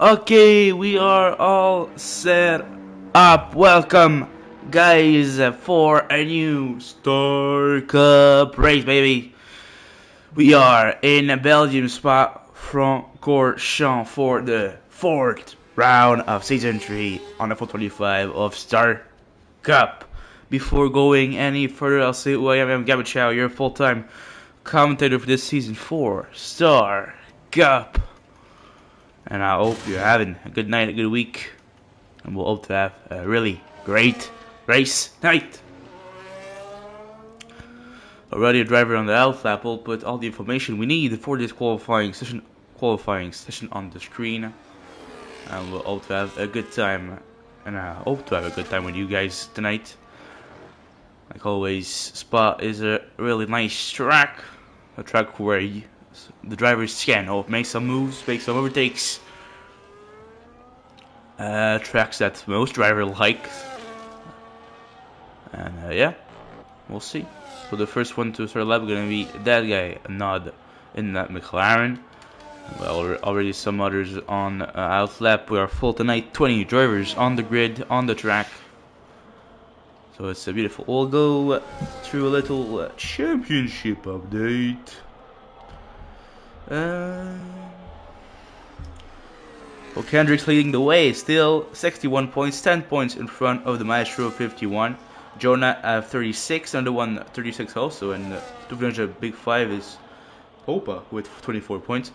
Okay, we are all set up. Welcome, guys, for a new Star Cup race, baby. We are in Belgium, Spa-Francorchamps for the fourth round of Season 3 on the 425 of Star Cup. Before going any further, I'll say who I am. I'm Gavin Chow, your full-time commentator for this Season 4 Star Cup. And I hope you're having a good night, a good week. And we'll hope to have a really great race night. Already a driver on the out lap. We'll put all the information we need for this qualifying session on the screen. And we'll hope to have a good time. And I hope to have a good time with you guys tonight. Like always, Spa is a really nice track. A track where the drivers can make some moves, make some overtakes. Tracks that most drivers like. And yeah, we'll see. So the first one to start lap gonna be that guy, Nod, in that McLaren. Well, already some others on out lap. We are full tonight. 20 drivers on the grid, on the track. So it's a beautiful. We'll go through a little championship update. Well, Kendrick's leading the way, still 61 points, 10 points in front of the Maestro 51. Jonah 36, another one 36 also, and the big 5 is Popa with 24 points.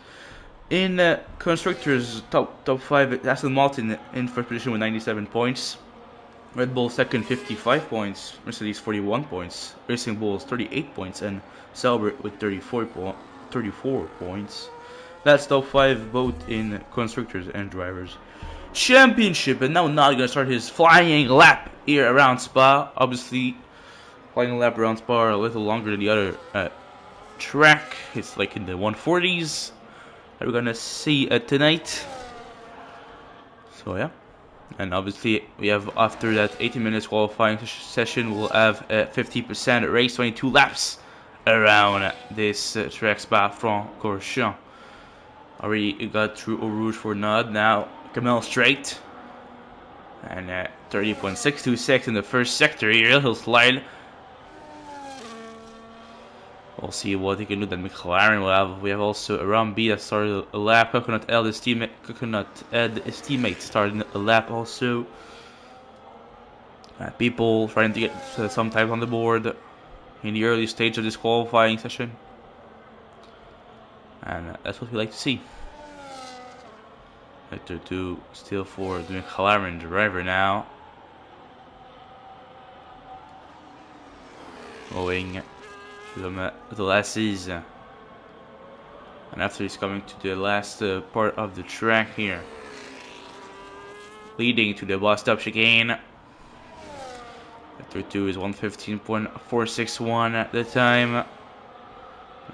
In constructors, top 5, Aston Martin in first position with 97 points. Red Bull second, 55 points. Mercedes 41 points. Racing Bulls 38 points, and Sauber with 34 points. That's top 5 both in constructors and drivers championship. And now Nod gonna start his flying lap here around Spa. Obviously, flying lap around Spa are a little longer than the other track. It's like in the 140s that we're gonna see tonight. So yeah. And obviously, we have after that 18 minutes qualifying session, we'll have a 50% race, 22 laps around this track, Spa-Francorchamps. Already got through Eau Rouge for Nod. Now Camel straight, and 30.626 in the first sector here. He'll slide. We'll see what he can do. That McLaren will have. We have also Ram B that started a lap. Coconut Ed, his teammate, started a lap also. People trying to get some time on the board in the early stage of this qualifying session. And that's what we like to see. Sector 2 still for the McLaren driver now. Going to the last season. And after he's coming to the last part of the track here. Leading to the bus stop chicane. Sector 2 is 115.461 at the time.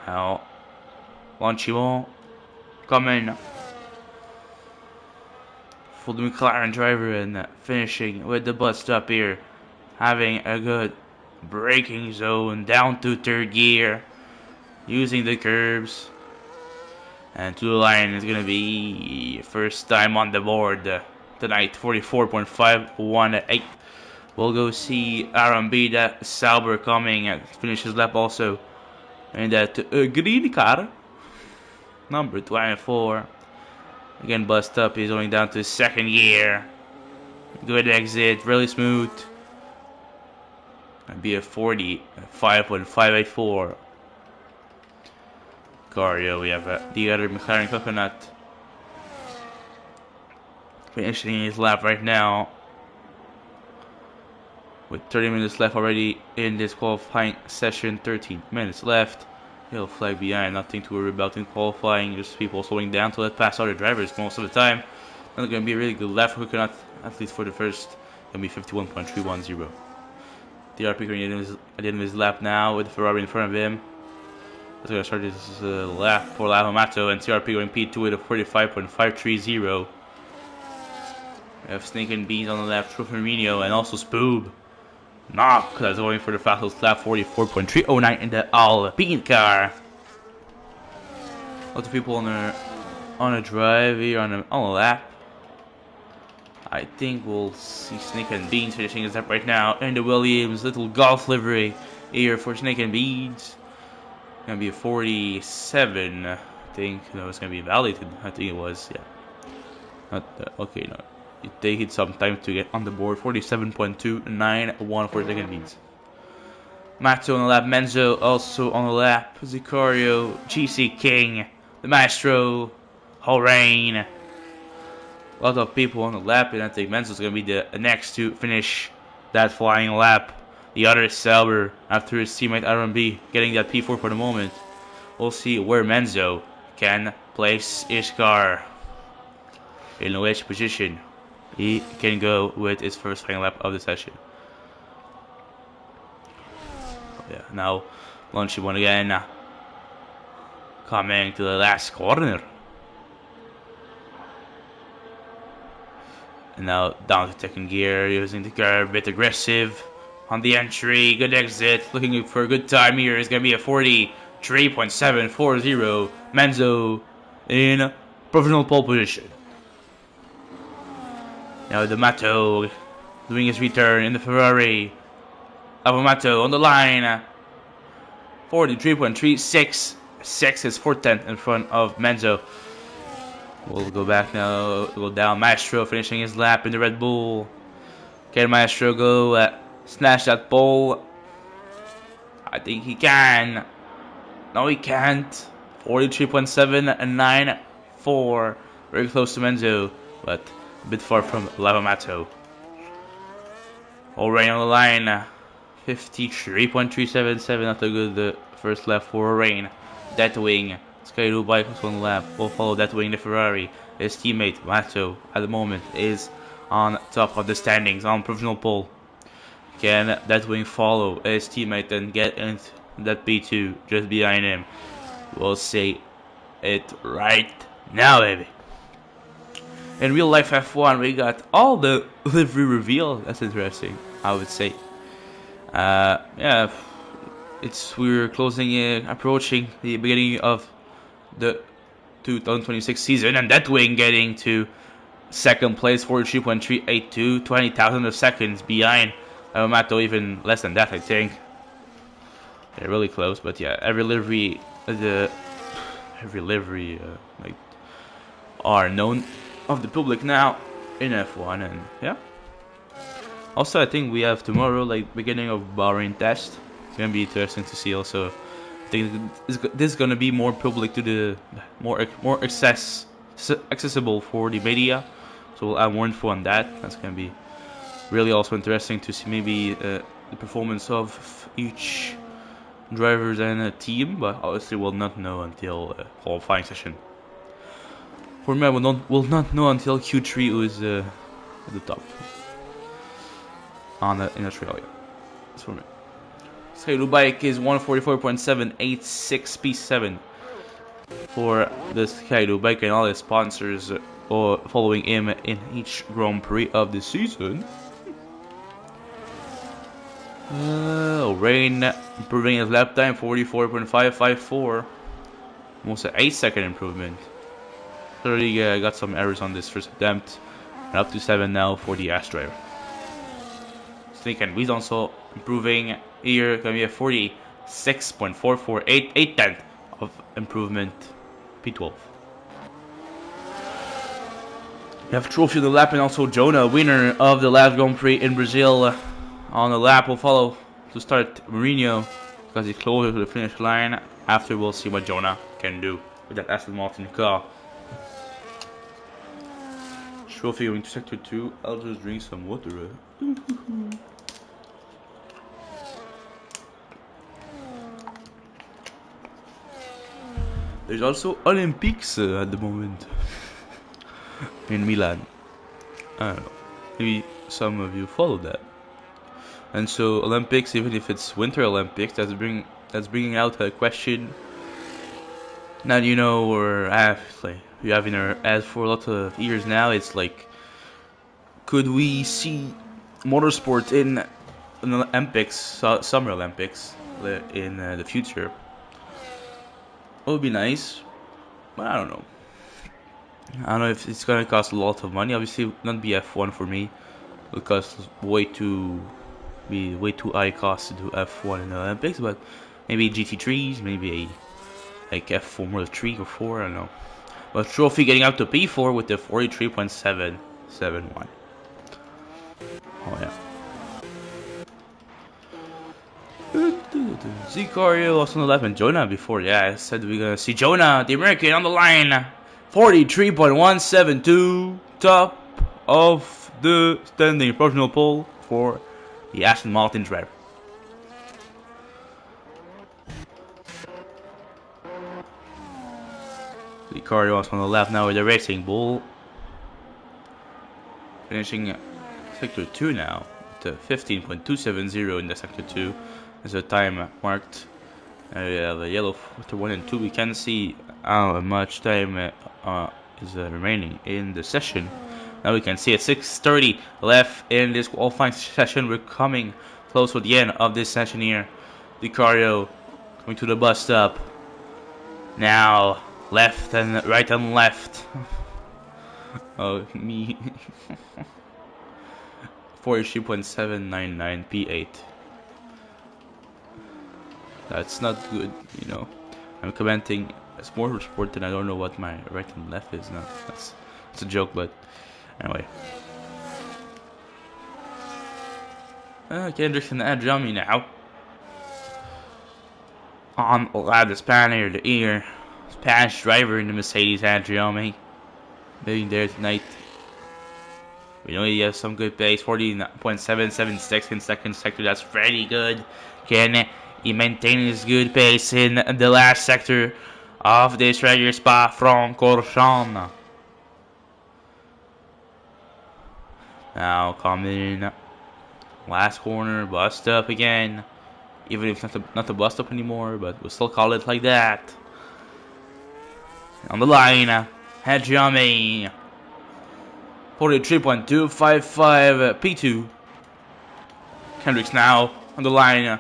Now Lanchimon coming for the McLaren driver and finishing with the bus stop here, having a good braking zone down to third gear, using the curbs, and to the line is gonna be first time on the board tonight, 44.518. We'll go see R&B that Sauber coming and finish his lap also in that green car. Number 24. Again, bust up. He's going down to second gear. Good exit. Really smooth. And be a 45.584. Cario. We have the other McLaren Coconut finishing his lap right now. With 30 minutes left already in this qualifying session. 13 minutes left. He'll flag behind, nothing to worry about in qualifying, just people slowing down to let pass other drivers most of the time. Not going to be a really good lap for Coconut, at least for the first, going to be 51.310. DRP going at the end of his lap now with Ferrari in front of him. He's going to start his lap for Lavomato, and TRP going P2 with a 45.530. We have Snake and Beans on the left, Trufferino, and also Spoob. Knock, that's going for the fastest lap, 44.309 in the Alpine car. Lots of people on a drive here on a lap. I think we'll see Snake and Beans finishing his lap right now. And the Williams little golf livery here for Snake and Beans. Gonna be a 47, I think. No, it's gonna be validated. I think it was, yeah. Not okay, no. It takes some time to get on the board. 47.291 for Snake and Beans. Matto on the lap, Menzo also on the lap, Zicario, GC King, the Maestro, Horain. A lot of people on the lap, and I think Menzo's going to be the next to finish that flying lap. The other is Sauber after his teammate RMB getting that P4 for the moment. We'll see where Menzo can place his car, in which position he can go with his first flying lap of the session. Yeah, now launching one again, coming to the last corner, and now down to second gear, using the car a bit aggressive on the entry, good exit, looking for a good time here. It's gonna be a 43.740. Menzo in provisional pole position. Now the Mato doing his return in the Ferrari. Avomato on the line, 43.366 is 4/10 in front of Menzo. We'll go back now, go down. Maestro finishing his lap in the Red Bull. Can Maestro go snatch that pole? I think he can. No, he can't. 43.794, very close to Menzo, but a bit far from Lavamato. Already on the line. 53.377, not a good first lap for Rain. Deathwing, Skyru bike was on the lap. Will follow Deathwing the Ferrari. His teammate Mato at the moment is on top of the standings on provisional pole. Can Deathwing follow his teammate and get into that P2 just behind him? We'll see it right now, baby. In real life F1, we got all the livery reveal. That's interesting, I would say. Yeah, we're approaching the beginning of the 2026 season, and Deathwing getting to second place, 43.382, 20,000 of seconds behind Mato, even less than that, I think. They're really close, but yeah, every livery like are known of the public now in F1, and yeah. Also, I think we have tomorrow, like, beginning of Bahrain test. It's gonna be interesting to see. Also, I think this is gonna be more public to the more accessible for the media. So we'll have more info on that. That's gonna be really also interesting to see maybe the performance of each drivers and a team. But obviously, we'll not know until qualifying session. For me, we'll not know until Q3 who is at the top. In Australia. That's for me. Skylu bike is 144.786 P7 for the Skylu bike, and all his sponsors following him in each Grand Prix of the season. Rain improving his lap time, 44.554, almost an 8-second improvement. Already got some errors on this first attempt, and up to 7 now for the Ash driver. Snake and Weez also improving here, gonna be a 46.448, 8/10 of improvement, P12. We have Trophy of the lap, and also Jonah, winner of the last Grand Prix in Brazil. On the lap will follow to start Mourinho, because he's closer to the finish line. After, we'll see what Jonah can do with that Aston Martin car. Trophy going to sector 2. I'll just drink some water. There's also Olympics at the moment in Milan. I don't know. Maybe some of you follow that. And so Olympics, even if it's Winter Olympics, that's bringing out a question that you know or you have in our head for a lot of years now. It's like, could we see motorsport in an Olympics, Summer Olympics, in the future? It would be nice, but I don't know. I don't know if it's gonna cost a lot of money. Obviously, not be F1 for me. It costs way too high cost to do F1 in the Olympics. But maybe GT3s, maybe like F Formula 3 or 4. I don't know. But trophy getting up to P4 with the 43.771. Oh yeah. Zicario also on the left and Jonah before. Yeah, I said we're gonna see Jonah, the American, on the line. 43.172, top of the standing professional pole for the Aston Martin driver. Zicario also on the left now with the Racing Bull. Finishing sector 2 now to 15.270 in the sector 2. There's a time marked. The yellow sector 1 and 2. We can see how much time is remaining in the session. Now we can see at 6:30 left in this qualifying session. We're coming close to the end of this session here. Zicario going to the bus stop. Now left and right and left. Oh me. 43.799 P8. That's not good, you know. I'm commenting a sport and I don't know what my right and left is now. That's a joke, but anyway. Kendrick's in the edge on me now. On the Spaniard, the ear. Spanish driver in the Mercedes edge on me. Being there tonight. We know he has some good pace. 40.776 in second sector. That's pretty good. Can he maintain his good pace in the last sector of this regular Spa-Francorchamps? Now coming last corner, bust up again. Even if it's not the bust up anymore, but we'll still call it like that. On the line, Hedjame. 43.255 P2. Kendrick's now on the line.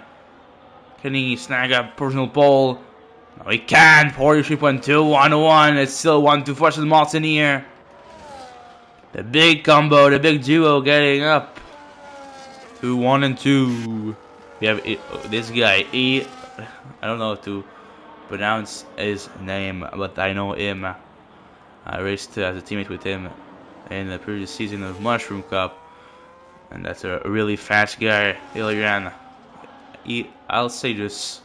Can he snag a personal pole? No, he can't. 43.211. It's still 1-2 for the Martin here. The big combo, the big duo getting up to 1 and 2. We have this guy. I don't know how to pronounce his name, but I know him. I raced as a teammate with him in the previous season of Mushroom Cup, and that's a really fast guy. Ilyan. I'll say just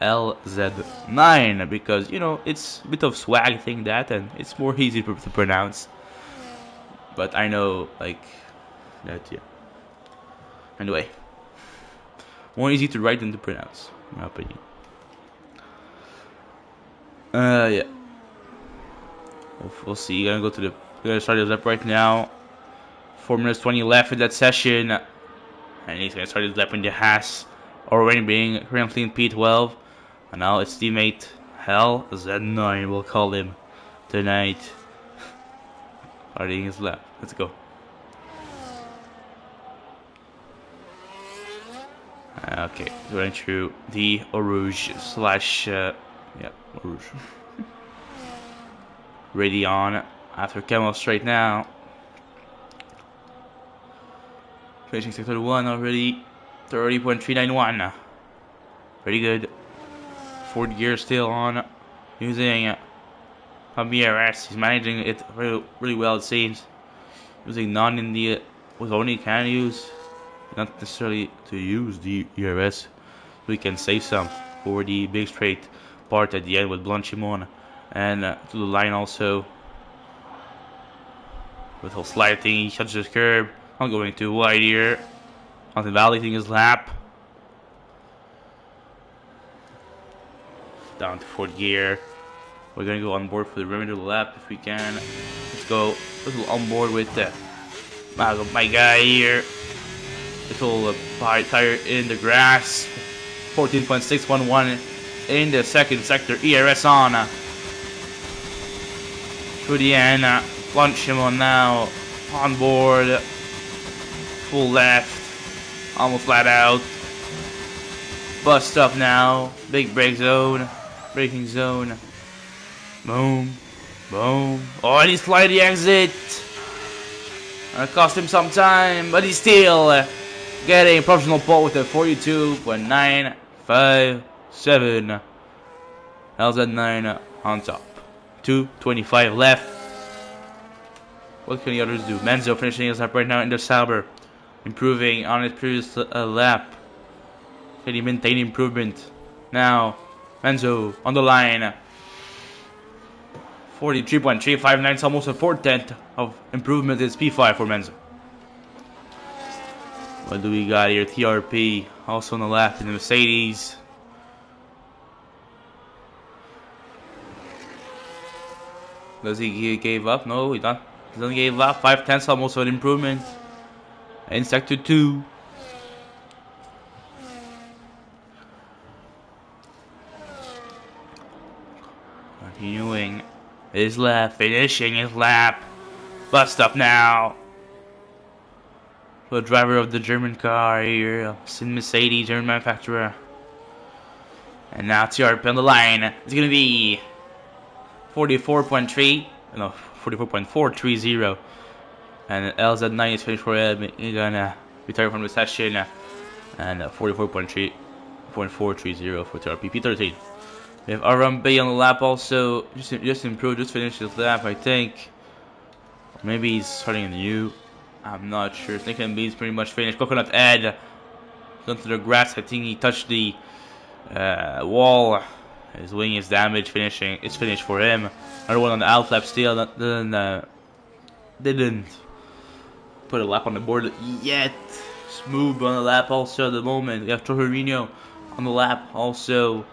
LZ9 because you know it's a bit of swag thing that, and it's more easy to pronounce. But I know like that, yeah. Anyway, more easy to write than to pronounce, in my opinion. Yeah. We'll see. We're gonna start his lap right now. 4 minutes 20 left in that session, and he's gonna start his lap in the Haas, already being currently in P12, and now it's teammate Hell Z9. We'll call him tonight. Starting his lap. Let's go. Okay, going through the Eau Rouge slash yeah, Eau Rouge. Ready on after Camel straight now. Finishing sector 1 already. 30.391. Pretty good. 4th gear still on. Using BRS. He's managing it really well, it seems. Using none in the was only can use. Not necessarily to use the ERS. We can save some for the big straight part at the end with Blanchimon. And to the line also. With a slide thing, he touches the curb. I'm going too wide here. Not invalidating his lap. Down to 4th gear. We're gonna go on board for the remainder of the lap if we can. Let's go. Let's go on board with my guy here. Little tire in the grass. 14.611 in the second sector. ERS on. To the end. Launch him on now. On board. Full left. Almost flat out. Bust up now. Big brake zone. Braking zone. Boom. Boom. Oh, and he's flying the exit. It cost him some time, but he's still getting professional pole with a 42.957. LZ9 on top. 2:25 left. What can the others do? Menzo finishing his lap right now in the Sauber. Improving on his previous lap. Can he maintain improvement? Now, Menzo on the line. 43.359, it's almost a 4/10 of improvement. It's P5 for Menzo. What do we got here? TRP also on the lap in the Mercedes. Does he give up? No, he doesn't give up. 5/10, almost an improvement. In sector 2. Continuing his lap, finishing his lap. Bust up now. The driver of the German car here, Sin Mercedes, German manufacturer. And now TRP on the line. It's gonna be 44.430. And LZ9 is finished for him. He's gonna retire from the session. And 44.430 for TRP P13. We have RMB on the lap also. Just improved, just finished his lap, I think. Or maybe he's starting anew. I'm not sure. Thinking B is pretty much finished. Coconut Ed gone to the grass. I think he touched the wall. His wing is damaged. It's finished for him. Another one on the out lap still. Didn't put a lap on the board yet. Smooth on the lap also at the moment. We have Torino on the lap also.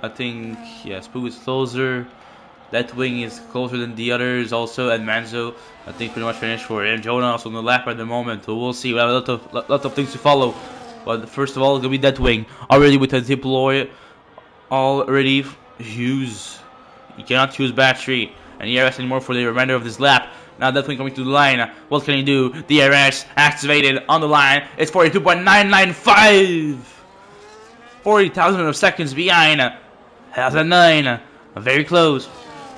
I think yeah, Spoo is closer. That wing is closer than the others also, and Manzo I think pretty much finished for him. Jonah also on the lap at the moment, so we'll see. We have a lot of things to follow. But first of all, it's gonna be that wing already with a deploy already used. You cannot use battery and ERS anymore for the remainder of this lap. Now that wing coming to the line. What can he do? DRS activated on the line. It's 42.995. 40,000 of seconds behind. Has a 9. Very close.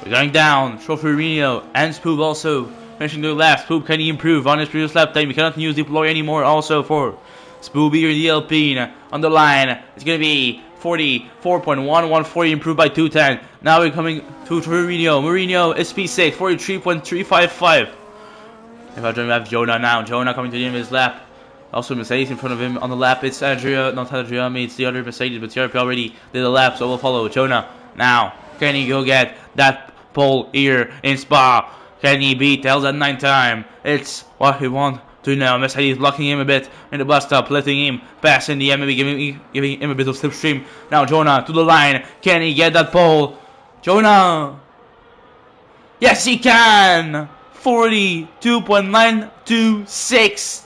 We're going down. Troferino and Spoop also finishing their lap. Spoop, can he improve on his previous lap time? We cannot use deploy anymore also for Spoopy or DLP on the line. It's going to be 44.114 improved by 210. Now we're coming to Torino. Mourinho is P6, 43.355. If I don't have Jonah now. Jonah coming to the end of his lap. Also Mercedes in front of him on the lap. It's Adria, not Adriami, it's the other Mercedes, but TRP already did a lap, so we'll follow Jonah. Now, can he go get that pole here in Spa? Can he beat LZ9 time? It's what he wants to know. Mercedes blocking him a bit in the bus stop, letting him pass in the end, maybe giving him a bit of slipstream. Now Jonah to the line. Can he get that pole? Jonah! Yes, he can! 42.926.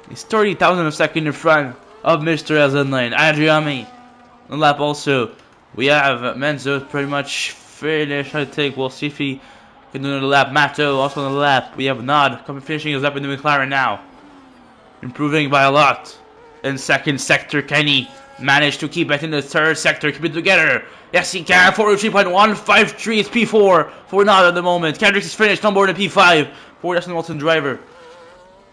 He's 30,000 a second in front of Mr. LZ9. Adriami on the lap also. We have Menzo pretty much finished, I think. We'll see if he can do another lap. Matto also on the lap. We have Nod finishing his lap in the McLaren now. Improving by a lot. In second sector, can he manage to keep it in the third sector? Keep it together. Yes, he can. 43.153 is P4 for Nod at the moment. Kendricks is finished on board the P5 for Justin Wilson driver.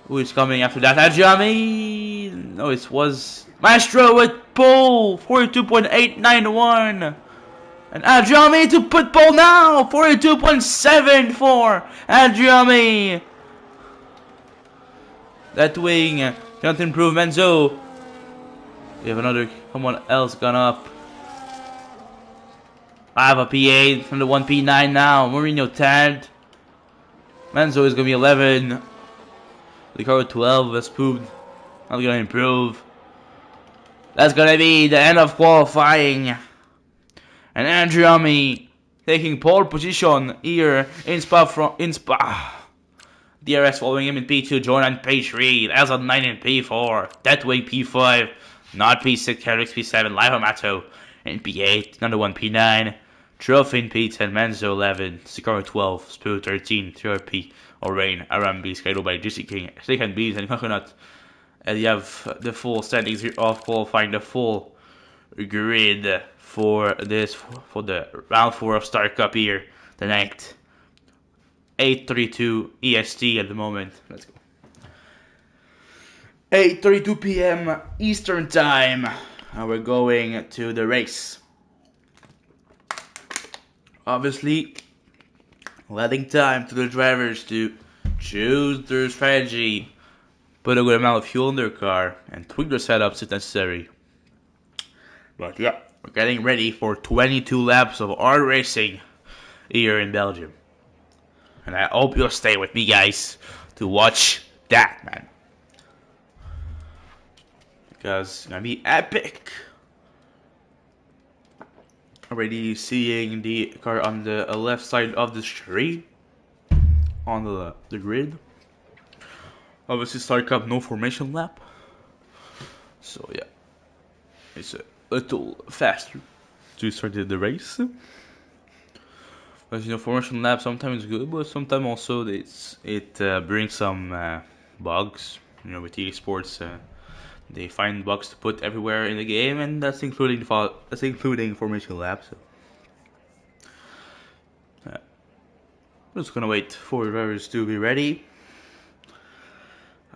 Who is coming after that? Adjami! No, it was Maestro with pole! 42.891! And Adjami to put pole now! 42.74! Adjami! That wing can't improve Menzo. We have someone else gone up. I have a P8 from the 1P9 now. Mourinho 10. Menzo is going to be 11. The car with 12 has pooped. Not gonna improve. That's gonna be the end of qualifying. And Andriami taking pole position here in Spa. DRS following him in P2. Jordan in P3. LZ9 in P4. That way P5. Not P6. Carrix P7. Live Mato in P8. Another one P9. Trophy in P10. Menzo 11. Sicaro 12. Spoo 13. TRP. Rain, RMB, scheduled by GC King, Steak Bees, and Coconut. And you have the full standings here of qualifying, the full grid for the round 4 of Star Cup here tonight. 8:32 EST at the moment. Let's go. 8:32 p.m. Eastern Time, and we're going to the race. Obviously, letting time to the drivers to choose their strategy, put a good amount of fuel in their car, and tweak their setups if necessary. But yeah, we're getting ready for 22 laps of hard racing here in Belgium. And I hope you'll stay with me, guys, to watch that, man. Because it's gonna be epic. Already seeing the car on the left side of the street, on the grid. Obviously, Star Cup no formation lap. So yeah, it's a little faster to start the race. As you know, formation lap sometimes is good, but sometimes also it brings some bugs. You know, with EA Sports, they find bugs to put everywhere in the game, and that's including formation lap. So I'm just gonna wait for drivers to be ready.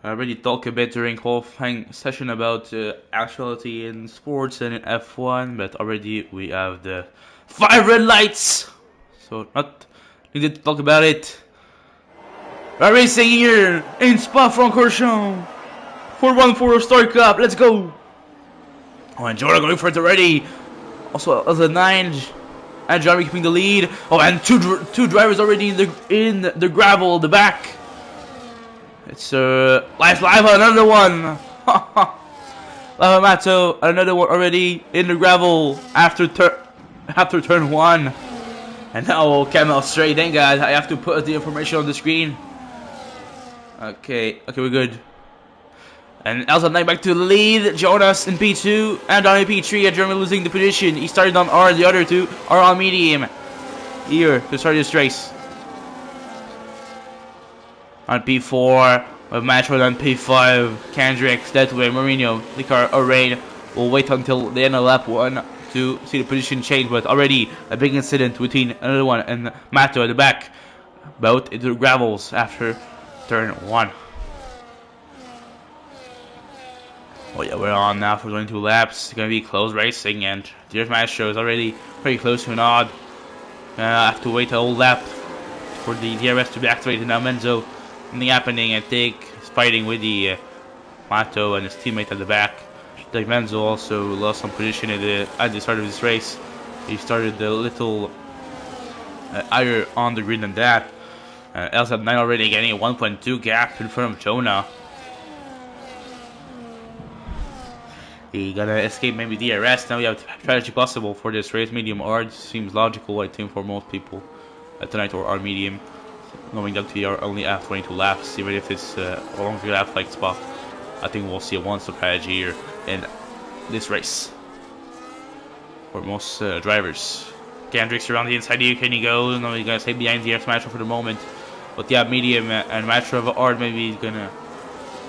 I already talked a bit during qualifying session about actuality in sports and in F1, but already we have the 5 red lights, so not needed to talk about it. We're racing here in Spa-Francorchamps for 1-4 Star Cup. Let's go! Oh, and Jordan going for it already. Also, as a 9, and Jeremy keeping the lead. Oh, and two drivers already in the gravel, the back. It's live, another one. Lava Mato, another one already in the gravel after turn 1. And now Camel straight in, guys. I have to put the information on the screen. Okay, we're good. And Elsa Knight back to the lead. Jonas in P2 and on P3. And Jeremy losing the position. He started on R. The other two are on medium. Here to start this race. On P4, with Matchwood on P5, Kendricks, Deathway, Mourinho, the car Rain will wait until the end of lap 1 to see the position change, but already a big incident between another one and Mato at the back, both into the gravels after turn 1. Oh yeah, we're on now for 22 laps. It's gonna be close racing, and the Maestro is already pretty close to an odd. I have to wait a whole lap for the DRS to be activated. Now Menzo, nothing happening. I think he's fighting with the Mato and his teammate at the back. I think Menzo also lost some position at the start of this race. He started a little higher on the grid than that. Elsa 9 already getting a 1.2 gap in front of Jonah. He gonna escape maybe DRS. Now we have strategy possible for this race. Medium hard seems logical, I think, for most people tonight, or R medium. Knowing that we are only at 22 laps, even if it's a longer lap like Spa, I think we'll see a one-stop strategy here in this race for most drivers. Kendricks around the inside here. Can he go? No, he's gonna stay behind the Matcher for the moment. But yeah, medium and Matcher of hard, maybe he's gonna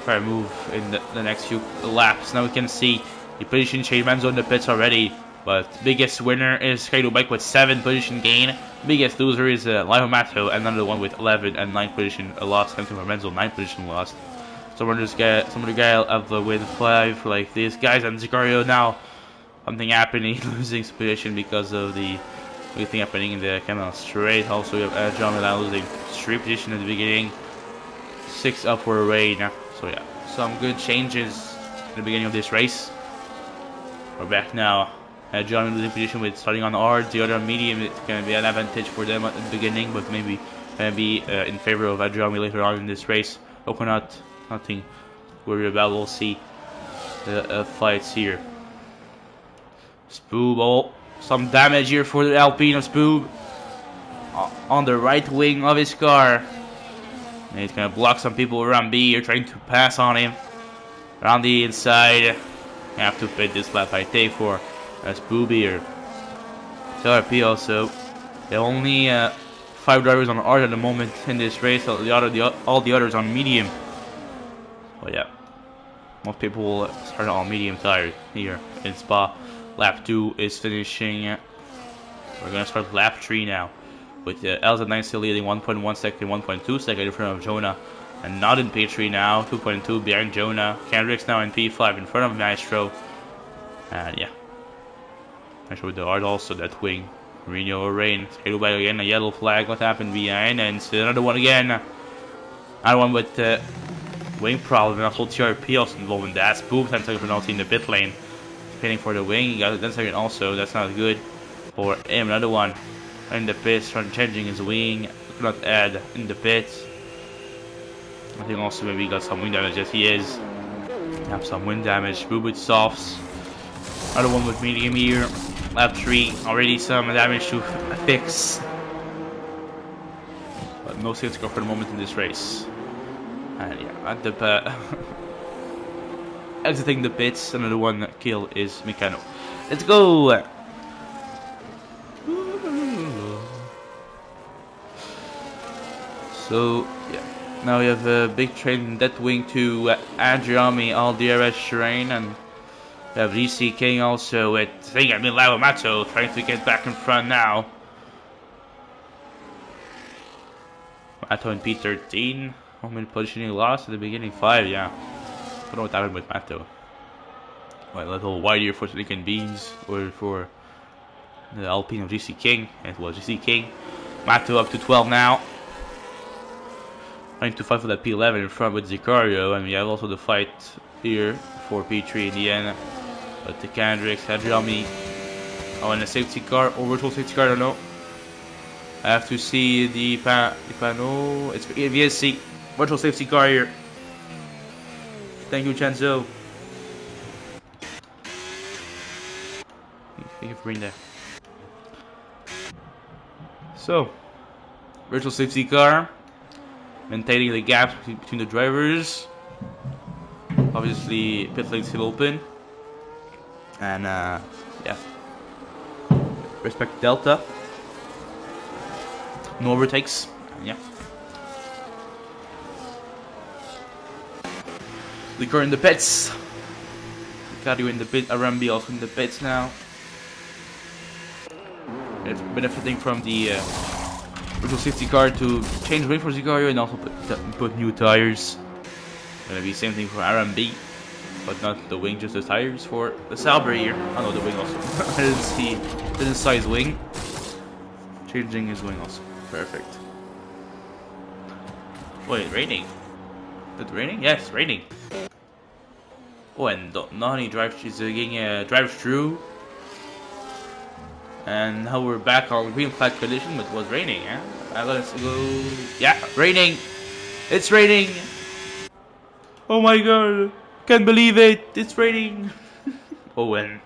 try to move in the next few laps. Now we can see the position change. Man's on the pits already, but biggest winner is Kaido Bike with 7 position gain. Biggest loser is Live Mato, and another one with 11 and 9 position lost. Something for Menzo, 9 position lost. Some of the guy have the win 5 like these guys, and Zicario now something happening, losing position because of the big thing happening in the Camel straight. Also we have John Milan losing 3 position at the beginning, 6 up for a raid now. So yeah, some good changes at the beginning of this race. We're back now. John in the position with starting on hard, the other on medium. It's going to be an advantage for them at the beginning, but maybe going to be in favor of Adrian later on in this race. Coconut, nothing to worry about. We'll see the fights here. Spoob, oh, some damage here for the Alpine of Spoob on the right wing of his car. And he's going to block some people around B. You're trying to pass on him. Around the inside. You have to pit this lap, I think, for Spoob here. TRP also. There are only 5 drivers on hard at the moment in this race. All the others on medium. Oh yeah. Most people will start on medium tires here in Spa. Lap 2 is finishing. We're gonna start lap 3 now, with LZ9 still leading 1.1 second, 1.2 second in front of Jonah, and not in P3 now, 2.2 behind Jonah. Kendrick's now in P5 in front of Maestro, and yeah, Maestro with the hard also that wing. Reno or Rain, Skate back again, a yellow flag. What happened behind? And another one again. Another one with wing problem, and also TRP also involved in that. Spook 10 second penalty in the pit lane. Pitting for the wing, he got a 10 second also, that's not good for him. Another one in the pits, trying changing his wing, could not add in the pits. I think also maybe he got some wind damage, yes he is. Have some wind damage, Spook with softs. Another one with medium here. Lap 3, already some damage to fix. But no safety car for the moment in this race. And yeah, at the exiting the pits, another one kill is Mikano. Let's go! So, yeah. Now we have a big train in that wing to Adriami, all DRS terrain, and we have DC King also with Lavomato trying to get back in front now. Mato in P13. Moment positioning lost at the beginning 5, yeah. I don't know what happened with Mato. Well, a little wide here for Lincoln Beans or for the Alpine of GC King. It was GC King. Mato up to 12 now. Trying to fight for that P11 in front with Zicario, and we have also the fight here for P3 in the end. But the Kendricks, Hadjami. Oh, and a safety car or virtual safety car, I don't know. I have to see the panel. It's VSC. Virtual safety car here. Thank you, Chenzo. Thank you for being there. So, virtual safety car. Maintaining the gaps between the drivers. Obviously, pit lane still open. And, yeah. Respect Delta. No overtakes. Yeah. Liquor in the pits. Ricardo in the pit. Arambi also in the pits now. It's benefiting from the virtual safety car to change wing for Zicario and also put new tires. Gonna be same thing for Arambi, but not the wing, just the tires for the Sauber here. Oh no, the wing also. Didn't size wing. Changing his wing also. Perfect. Wait, raining? Is it raining? Yes, raining. Oh, and Nani she's getting a drive through. And now we're back on green flag condition, but it was raining, yeah? Let's go. Yeah, raining! It's raining! Oh my god! Can't believe it! It's raining! Oh, and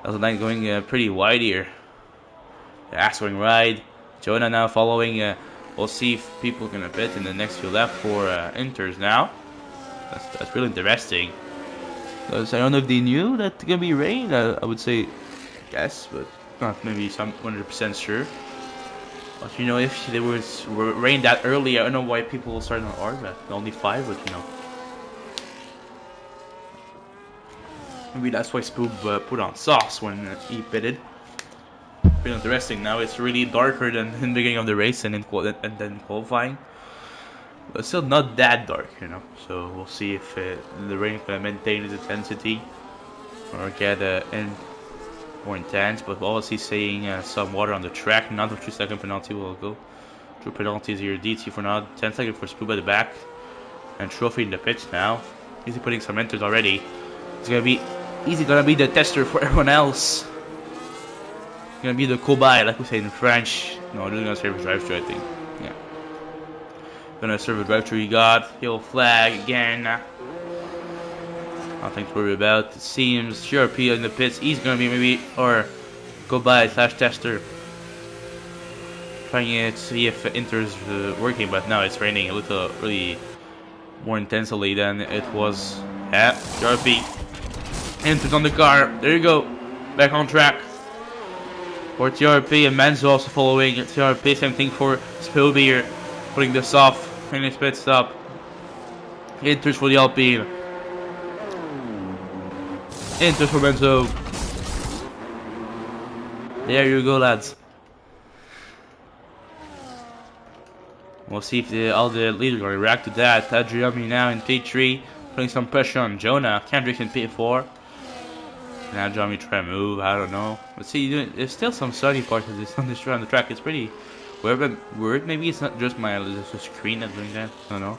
LZ9 going pretty wide here. Axe going wide. Jonah now following. We'll see if people are gonna pit in the next few laps for Inters now. That's really interesting. Because I don't know if they knew that it's gonna be rain. I would say yes, but not maybe some 100% sure. But you know, if there was rain that early, I don't know why people started on Arba. Only 5, but you know. Maybe that's why Spook put on sauce when he pitted. Pretty interesting. Now it's really darker than in the beginning of the race and then qualifying. But still not that dark, you know. So we'll see if the rain can maintain its intensity or get more intense. But obviously saying some water on the track. Not a 3-second penalty will go. 2 penalties here. DT for now. 10 seconds for Spook at the back. And Trophy in the pits now. Easy putting some enters already. It's gonna be the tester for everyone else. Gonna be the cobaye, like we say in French. No, this is gonna serve a drive-thru, I think. Yeah. Gonna serve a drive-thru. You got yellow flag again. Nothing to worry about. It seems GRP in the pits. He's gonna be maybe or cobaye / tester. Trying to see if Inter's working, but now it's raining a little really more intensely than it was. Yeah, GRP. Inter's on the car. There you go. Back on track. For TRP and Manzo also following TRP, same thing for Spilby here, putting this off in his pit stop. Enters for the Alpine. Into Sorrento. There you go, lads. We'll see if all the leaders are going to react to that. Adriami now in P3, putting some pressure on Jonah. Kendrick in P4. Now Adriami try to move, I don't know. But see, there's still some sunny parts of this on the track. It's pretty weird. Maybe it's not just the screen that's doing that. I don't know.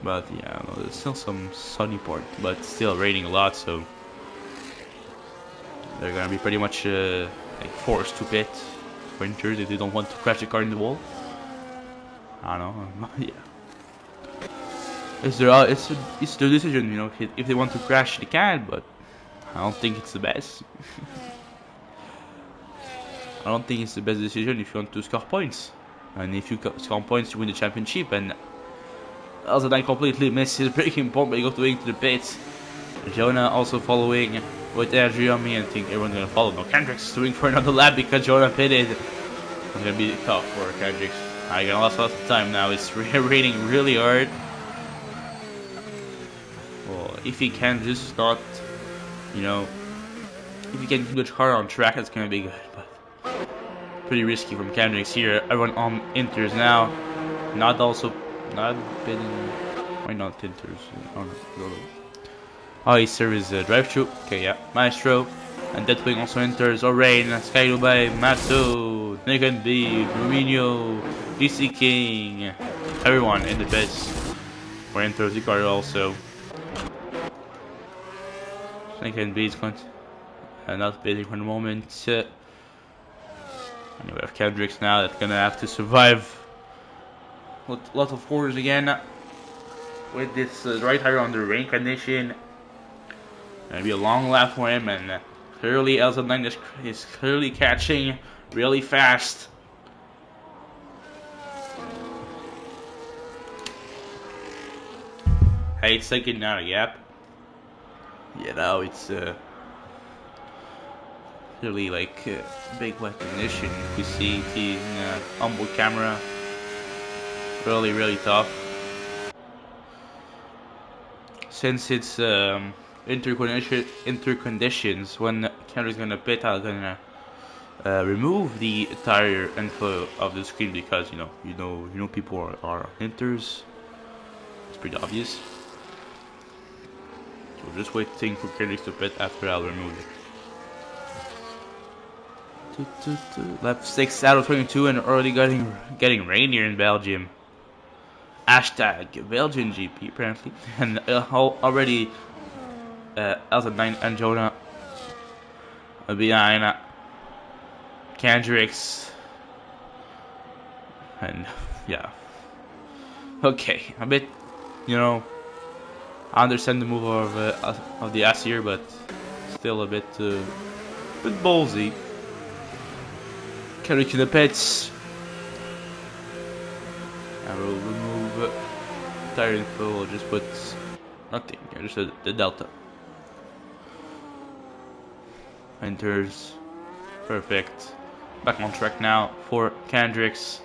But yeah, I don't know. There's still some sunny part, but still raining a lot, so they're gonna be pretty much like forced to pit winters if they don't want to crash the car in the wall. I don't know. Yeah. It's their decision, you know. If they want to crash, they can, but I don't think it's the best. I don't think it's the best decision if you want to score points. And if you score points, you win the championship. And also, then completely missed his braking point by going to the pits. Jonah also following with Adriami, and I think everyone's gonna follow. No, Kendrick's doing for another lap because Jonah pitted. It's gonna be tough for Kendrick. I gonna lost lots of time now. It's raining really hard. Well, if he can just not, you know, if he can keep the car on track, it's gonna be good. But pretty risky from Kendrick's here. Everyone on Inters now. Not bidding. Why not Inters? Oh, no. Oh, he serves drive-through. Okay, yeah. Maestro. And that wing also enters. Orain, Skylo by Matto, Nick and B, Rumino, DC King. Everyone in the pits. For enters the car also. Nick and B is going to, not bidding for the moment. And we have Kendricks now that's gonna have to survive lots of corners again with this right tire under rain condition. Gonna be a long lap for him, and clearly Elsa9 is clearly catching really fast. Hey, it's taking out a gap. Yeah, now it's really like big wet condition. We see the onboard camera. Really tough. Since it's interconditions, when Kendrick's gonna pit, I'm gonna remove the tire info of the screen because you know people are inters. It's pretty obvious. So just waiting for Kendrick to pit after I'll remove it. Lap 6 out of 22 and already getting rainier in Belgium. Hashtag Belgian GP apparently, and already Elsa9 and Jonah behind Kendricks, and yeah, okay, a bit, I understand the move of the ass here, but still a bit ballsy. Kendrick in the pits. I will remove tire info. I'll just put nothing. Just the delta. Enters. Perfect. Back on track now for Kendricks.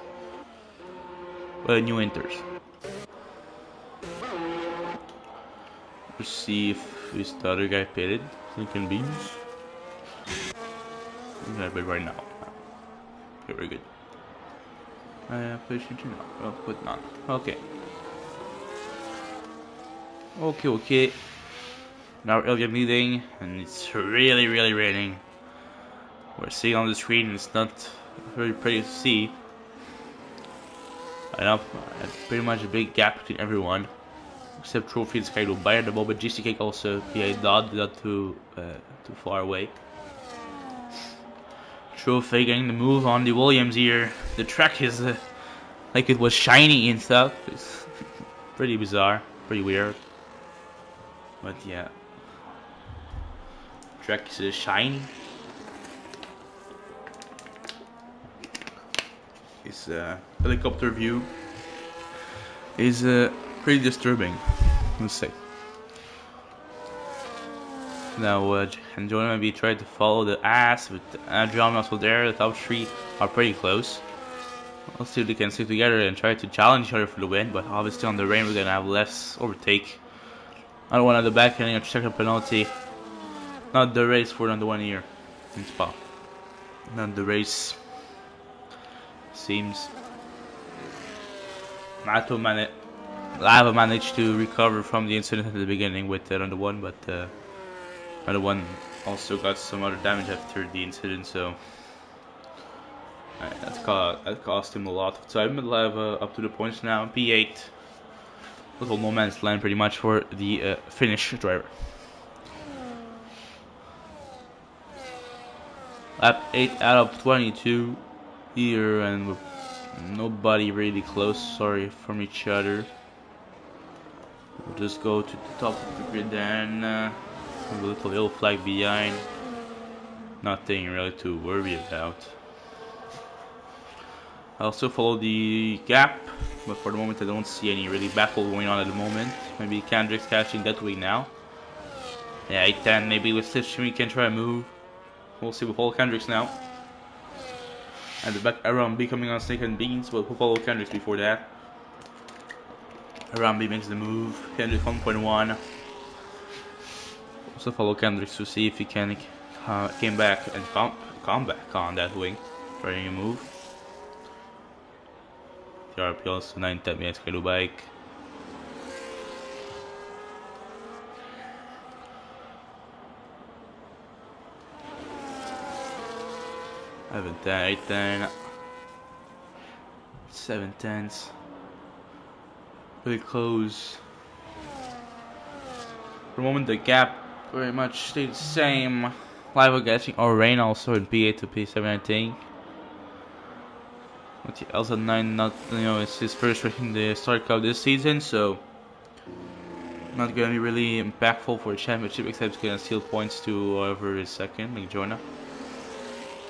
New enters. Let's see if this the other guy pitted. Lincoln Beams. I'm gonna bid right now. Okay, very good. Push into no. Oh, put none. Okay. Okay. Now we're leading, and it's really raining. We're seeing on the screen, it's not very pretty to see. I know pretty much a big gap between everyone, except Trophy and Skylo by the moment. GCK also behind not too far away. Trophy getting the move on the Williams here. The track is like it was shiny and stuff. It's pretty bizarre, pretty weird. But yeah, track is shiny. This helicopter view is pretty disturbing, let's say. Now, and Jonah maybe tried to follow the ass, but John also there. The top three are pretty close. Let's see if they can stick together and try to challenge each other for the win. But obviously on the rain, we're gonna have less overtake. I don't want at the back getting a checker penalty. Not the race for another 1 year in Spa. Not the race. Seems Lava managed to recover from the incident at the beginning with round one, but round one also got some other damage after the incident, so that cost him a lot of time. But Lava up to the points now, P8. Little no man's land pretty much for the Finnish driver. Lap 8 out of 22 here, and with nobody really close, sorry, from each other. We'll just go to the top of the grid then. A little yellow flag behind. Nothing really to worry about. I also follow the gap, but for the moment I don't see any really battle going on at the moment. Maybe Kendrick's catching that way now. Yeah, 8-10, maybe with slipstream we can try and move. We'll see with all Kendricks now. And the back Arambi coming on Snake and Beans, but we'll follow Kendricks before that. Arambi makes the move, Kendricks 1.1. Also follow Kendricks to see if he can came back and come back on that wing. Trying to move. TRP also 9-10 minutes to bike. I have a 10, 8-10, 7-10s. Really close. For the moment, the gap very much stayed the same. Live getting or rain also in P8 to P7, I think. But the Elsa 9, not it's his first race in the Start Cup this season, so not gonna be really impactful for the championship, except he's gonna steal points to whoever is second, like Jonah.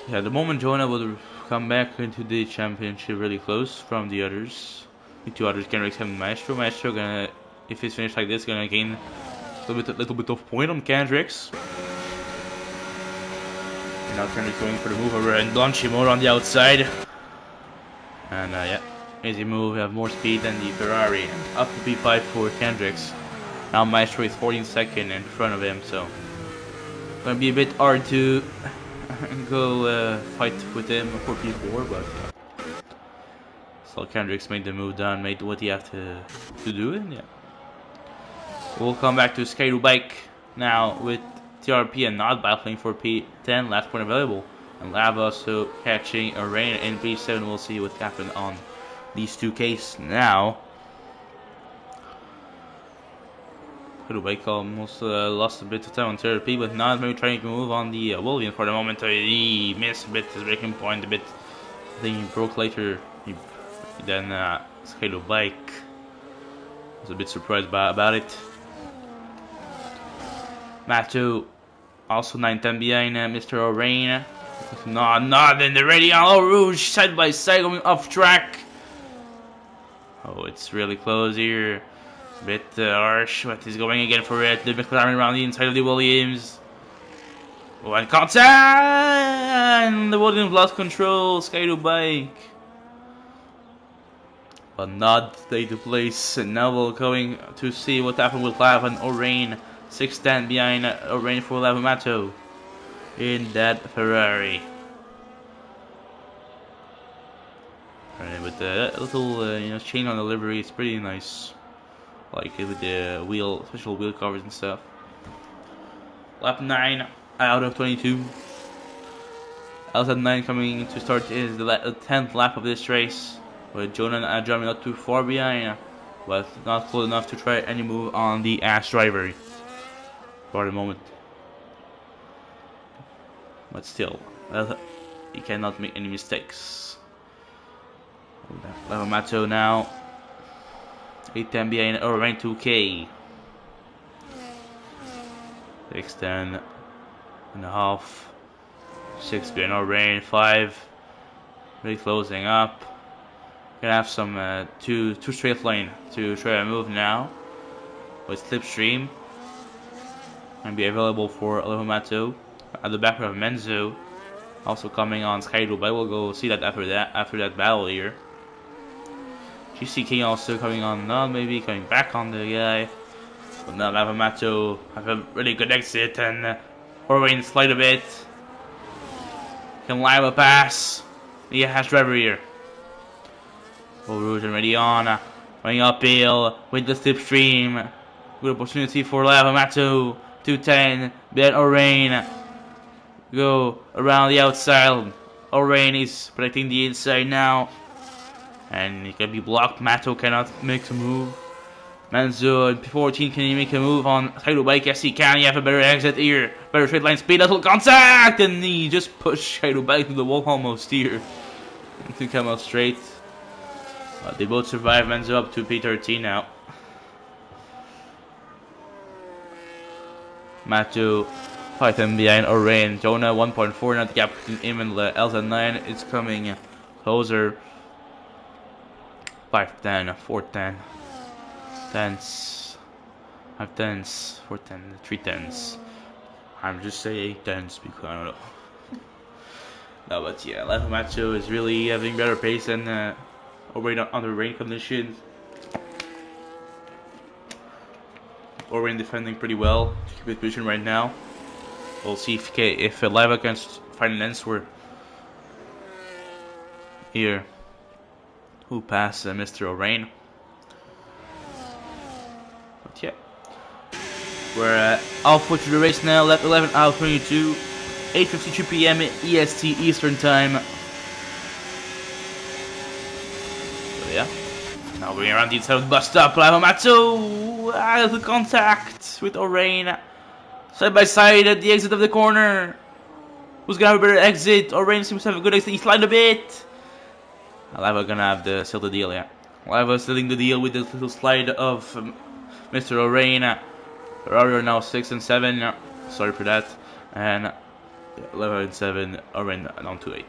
Yeah, the moment Jonah will come back into the championship really close from the others. The two others can except Maestro. Maestro gonna, if he's finished like this, gonna gain a little bit of point on Kendricks. And now Kendricks going for the move over and Blanchimore on the outside. And yeah, easy move, have more speed than the Ferrari. Up to P5 for Kendricks. Now Maestro is 14 seconds in front of him, so gonna be a bit hard to go fight with him for P4, but so Kendricks made the move done, made what he have to do, and yeah. We'll come back to Skydoo Bike now with TRP and not battling for P10, last point available. And Lava also catching a rain in P7. We'll see what happened on these two cases now. Skydoo Bike almost lost a bit of time on TRP, but not maybe trying to move on the William for the moment. He missed a bit his breaking point, a bit. I think he broke later. Then Skydoo Bike was a bit surprised about it. Matthew also 9-10 behind Mr. O'Rain. Not in the ready on Rouge side by side going off track. Oh, it's really close here. A bit harsh, but he's going again for it. The McLaren around the inside of the Williams. One contact! And the Williams lost control. Skydoo Bike. But not stay to place. And now we're going to see what happened with Lava and O'Rain. 6-10 behind O'Rain for Lavamato in that Ferrari. Alright, with the little chain on the livery, it's pretty nice. Like with the special wheel covers and stuff. Lap 9 out of 22. LZ9 coming to start is the 10th lap of this race. With Jonah and Jeremy not too far behind, but not close enough to try any move on the Ash driver for the moment. But still, he cannot make any mistakes. Lavamato now. 8-10 behind O'Rain 2K. 6-10 and a half. 6 behind O'Rain 5. Really closing up. Gonna have some two straight line to try and move now with Slipstream. And be available for Lavamato. At the back of Menzo. Also coming on Skydoo, but we'll go see that after that battle here. GC King also coming on now, maybe coming back on the guy. But now Lavamato have a really good exit and Orwin slide a bit. Can live a pass. He has driver here. Full route and ready on. Running uphill with the slipstream. Good opportunity for Lavamato. 210. Ben Orain. Go around the outside. Orain is protecting the inside now. And he can be blocked. Mato cannot make a move. Manzo 14, can he make a move on Kaido Bike? Yes, he can. You have a better exit here. Better straight line speed. Little contact! And he just pushed Kaido Bike to the wall almost here. To come out straight. They both survive. Manzo up to P13 now. Mato 5 10 behind Orain. Jonah 1.4. Now the gap between him and Elsa 9 is coming closer. 5-10, 4-10, 10s, 5 10s, 4 10, 3 10s. I'm just saying 10s because I don't know. No, but yeah, Left Macho is really having better pace than Orain under rain conditions. Orain defending pretty well to keep his position right now. We'll see if Lava can find an answer here. Who passed Mr. Orain? But yeah, we're halfway through the race now. Lap 11 out 22, 8:52 p.m. EST Eastern Time. So yeah, now going around the inside of the bus stop. Lavamato out of contact with Orain. Side by side at the exit of the corner. Who's gonna have a better exit? Orain seems to have a good exit. He slid a bit. Lava gonna have the seal the deal, yeah. Lava sealing the deal with this little slide of Mr. Orain. Ferrari are now 6 and 7. Sorry for that. And 11 and 7. Orain down to 8.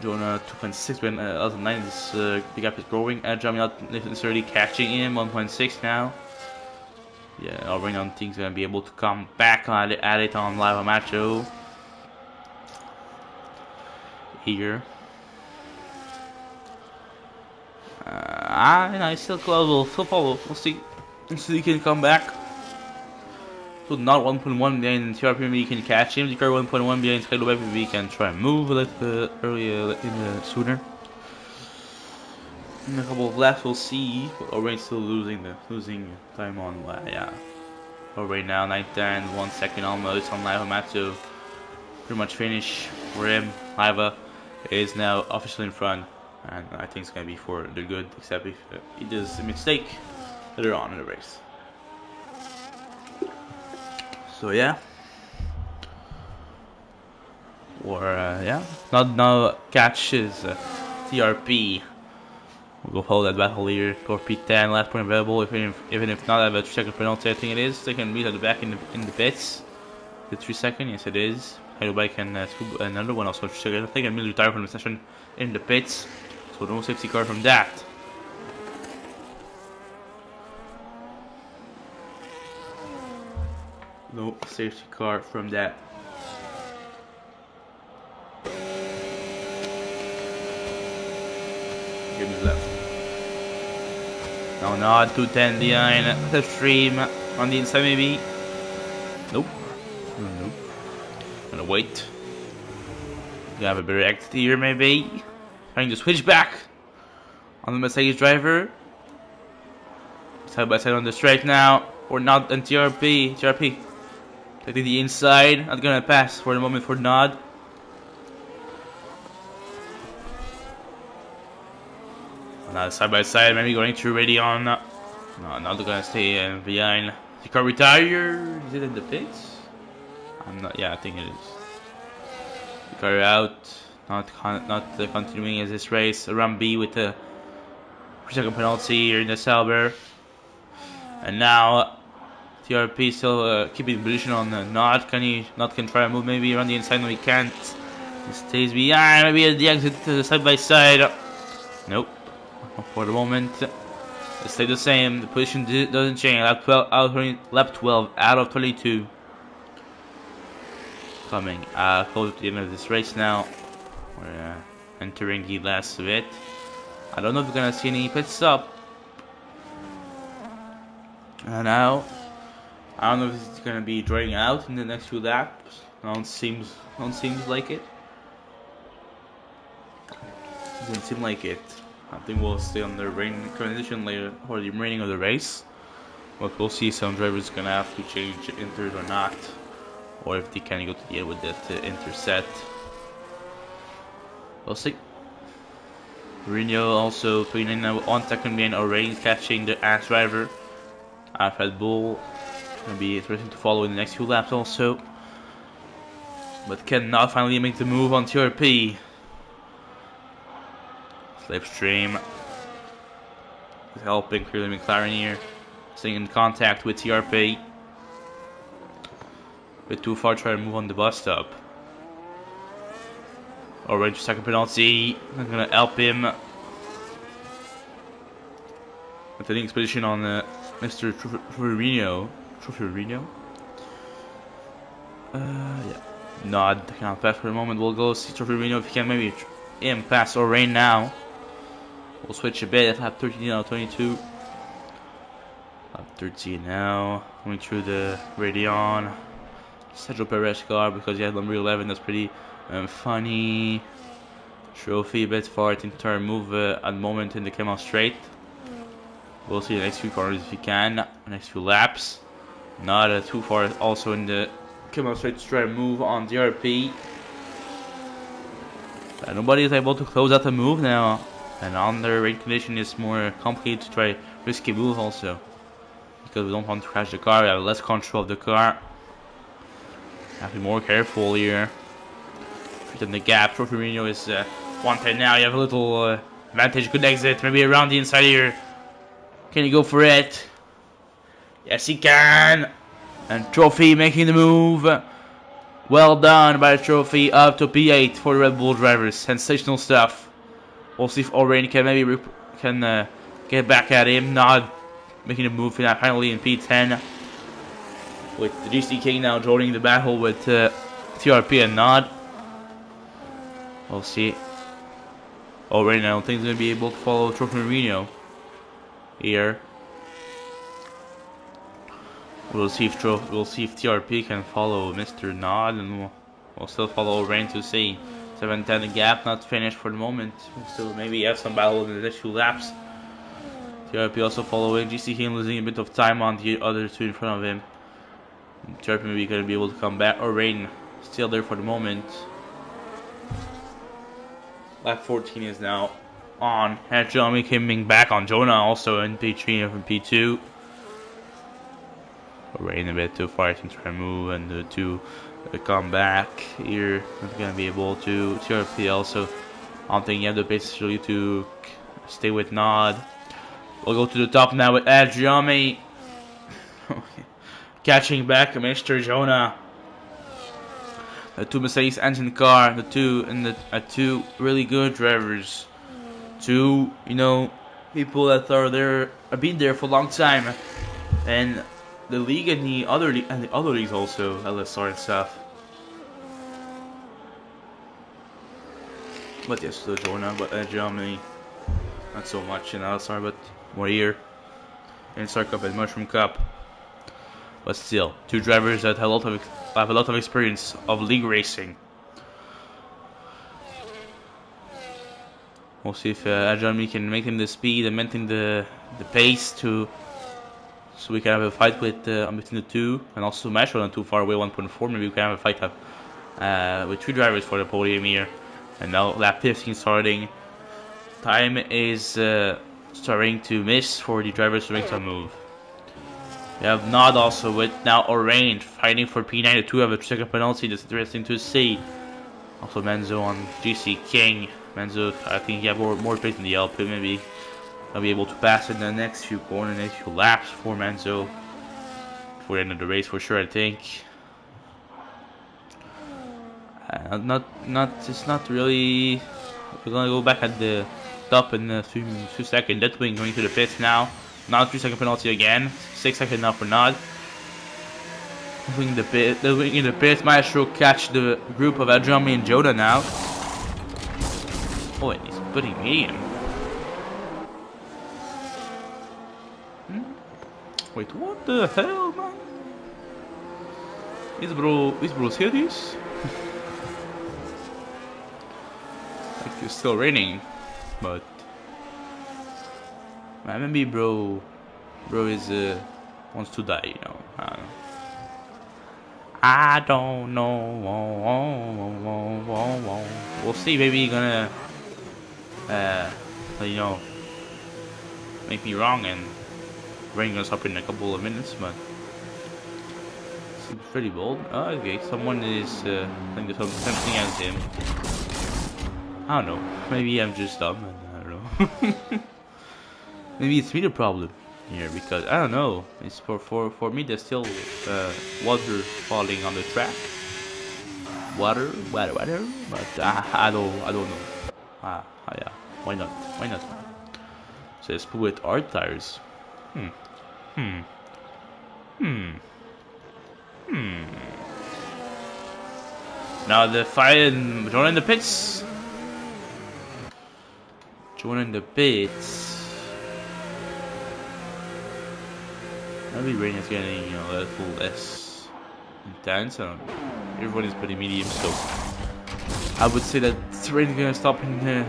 Jonah 2.6 when Elsa 9 is the gap is growing. Edge, I'm not necessarily catching him. 1.6 now. Yeah, Orain on things gonna be able to come back at it on Lava Macho. Here. He's still close. We'll still follow. We'll see. So he can come back. So not 1.1 behind TRP, he can catch him. The car 1.1 behind Kaido Bike, we can try and move a little earlier sooner. In a couple of laps, we'll see. But Orain still losing time on. Yeah. Orain now 9-10, 1 second almost on Lavamato. Pretty much finish for him. Lava is now officially in front, and I think it's gonna be for the good, except if he does a mistake later on in the race. So yeah, or yeah, now catches TRP. We'll go follow that battle here. Go P10, last point available. Even if not, I have a 3-second penalty. I think it is. They can meet at the back in the pits. The 3-second, yes it is. Kaido Bike can scoop another one also. I think I'm going to retire from the session in the pits. So no safety car from that. No safety car from that. Give me left. Now nod 210 behind the stream on the inside maybe. Nope. Nope. Gonna wait. Gonna have a better exit here maybe. Trying to switch back on the Mercedes driver. Side by side on the straight now. Or not and TRP. Taking the inside. Not gonna pass for the moment for Nod. Now side by side, maybe going through ready on. No, not gonna stay behind. The car retire. Is it in the pits? I'm not. Yeah, I think it is. The car out. Not continuing as this race. Around B with the 3-second penalty here in the Sauber. And now TRP still keeping position on Nod. Nod can try and move maybe around the inside. No, he can't. He stays behind. Maybe at the exit side by side. Nope. For the moment, it stay the same. The position doesn't change. Lap 12 out of 22. Coming close to the end of this race now. We're entering the last bit. I don't know if we're gonna see any pit stop. And now I don't know if it's gonna be drying out in the next few laps. Don't seems like it. Doesn't seem like it. I think we'll stay on the rain condition later for the remaining of the race. But we'll see. Some drivers gonna have to change inters or not, or if they can go to the end with that interset. We'll see. Reno also 29 on second behind O'Reilly, catching the Ash driver. Red Bull gonna be interesting to follow in the next few laps also. But cannot finally make the move on TRP. Slipstream is helping clearly McLaren here. Staying in contact with TRP. Bit too far trying to move on the bus stop. Orange second penalty. I'm gonna help him. With an expedition on Mr. Trufferino. Yeah. Nod cannot pass for the moment. We'll go see Trufferino if he can maybe pass or rain now. We'll switch a bit at lap 13 now, 22. Lap 13 now. Going through the Radeon. Sergio Perez car because he had number 11. That's pretty funny. Trophy a bit far. I think try to move at the moment in the Kemal straight. We'll see the next few corners if he can. Next few laps. Not too far also in the Kemal straight to try to move on DRP. Nobody is able to close out the move now. And on the rain condition is more complicated to try risky move also. Because we don't want to crash the car. We have less control of the car. Have to be more careful here. Within the gap, Trofimino is 110 now. You have a little advantage. Good exit. Maybe around the inside here. Can he go for it? Yes, he can. And Trophy making the move. Well done by the Trophy. Up to P8 for the Red Bull drivers. Sensational stuff. We'll see if O'Reilly can maybe get back at him. Not making a move finally in P10. With the GC King now joining the battle with TRP and Nod. We'll see. O'Reilly, I don't think he's going to be able to follow Trophy Marino here. We'll see if TRP can follow Mr. Nod, and we'll still follow O'Reilly to see. 7-10 gap, not finished for the moment. We'll still maybe have some battle in the next few laps. TRP also following. GC King losing a bit of time on the other two in front of him. TRP maybe going to be able to come back. O'Reilly still there for the moment. Lap 14 is now on. And Jeremy coming back on Jonah also in P3 and from P2. O'Reilly a bit too far to try to move and the two come back here. Not gonna be able to. TRP also. I don't think you have the basically to stay with Nod. We'll go to the top now with Adriami. Catching back Mr. Jonah. The two Mercedes engine car, the two really good drivers. Two, people that are there, have been there for a long time. And the league and the other leagues also, LSR and stuff. But yes, the Jonah, but Germany, not so much in LSR, but more here in Star Cup and Mushroom Cup. But still, two drivers that have a lot of experience of league racing. We'll see if Germany can maintain the speed and maintain the pace so we can have a fight with between the two, and also Metro not too far away, 1.4. Maybe we can have a fight with two drivers for the podium here. And now lap 15 starting. Time is starting to miss for the drivers to make some move. We have Nod also with now Orange fighting for P9. The two have a second penalty. That's interesting to see. Also Menzo on GC King. Menzo, I think he have more pace in the LP. Maybe I'll be able to pass in the next few corners, next few laps for Menzo. For the end of the race for sure, I think. It's not really. We're gonna go back at the top in a few seconds. That wing going to the pits now. Not 3-second penalty again. 6 seconds now for Nod. The wing in the pits. Maestro catch the group of Adjami and Joda now. Oh, and he's putting medium. Wait, what the hell, man? Is bro serious? Like it's still raining, but maybe bro is wants to die, you know. I don't know. We'll see. Maybe he's gonna you know, make me wrong and rain gonna stop in a couple of minutes, but seems pretty bold. Oh, okay, someone is I think there's something as him. I don't know. Maybe I'm just dumb and I don't know. Maybe it's me the problem here because I don't know. It's for me there's still water falling on the track. Water, but I don't know. Yeah, why not? Why not? So let's put with hard tires. Now the fire joining the pits. Joining the pits. Maybe rain is getting, you know, a little less intense. Everyone is pretty medium, so I would say that rain is gonna stop in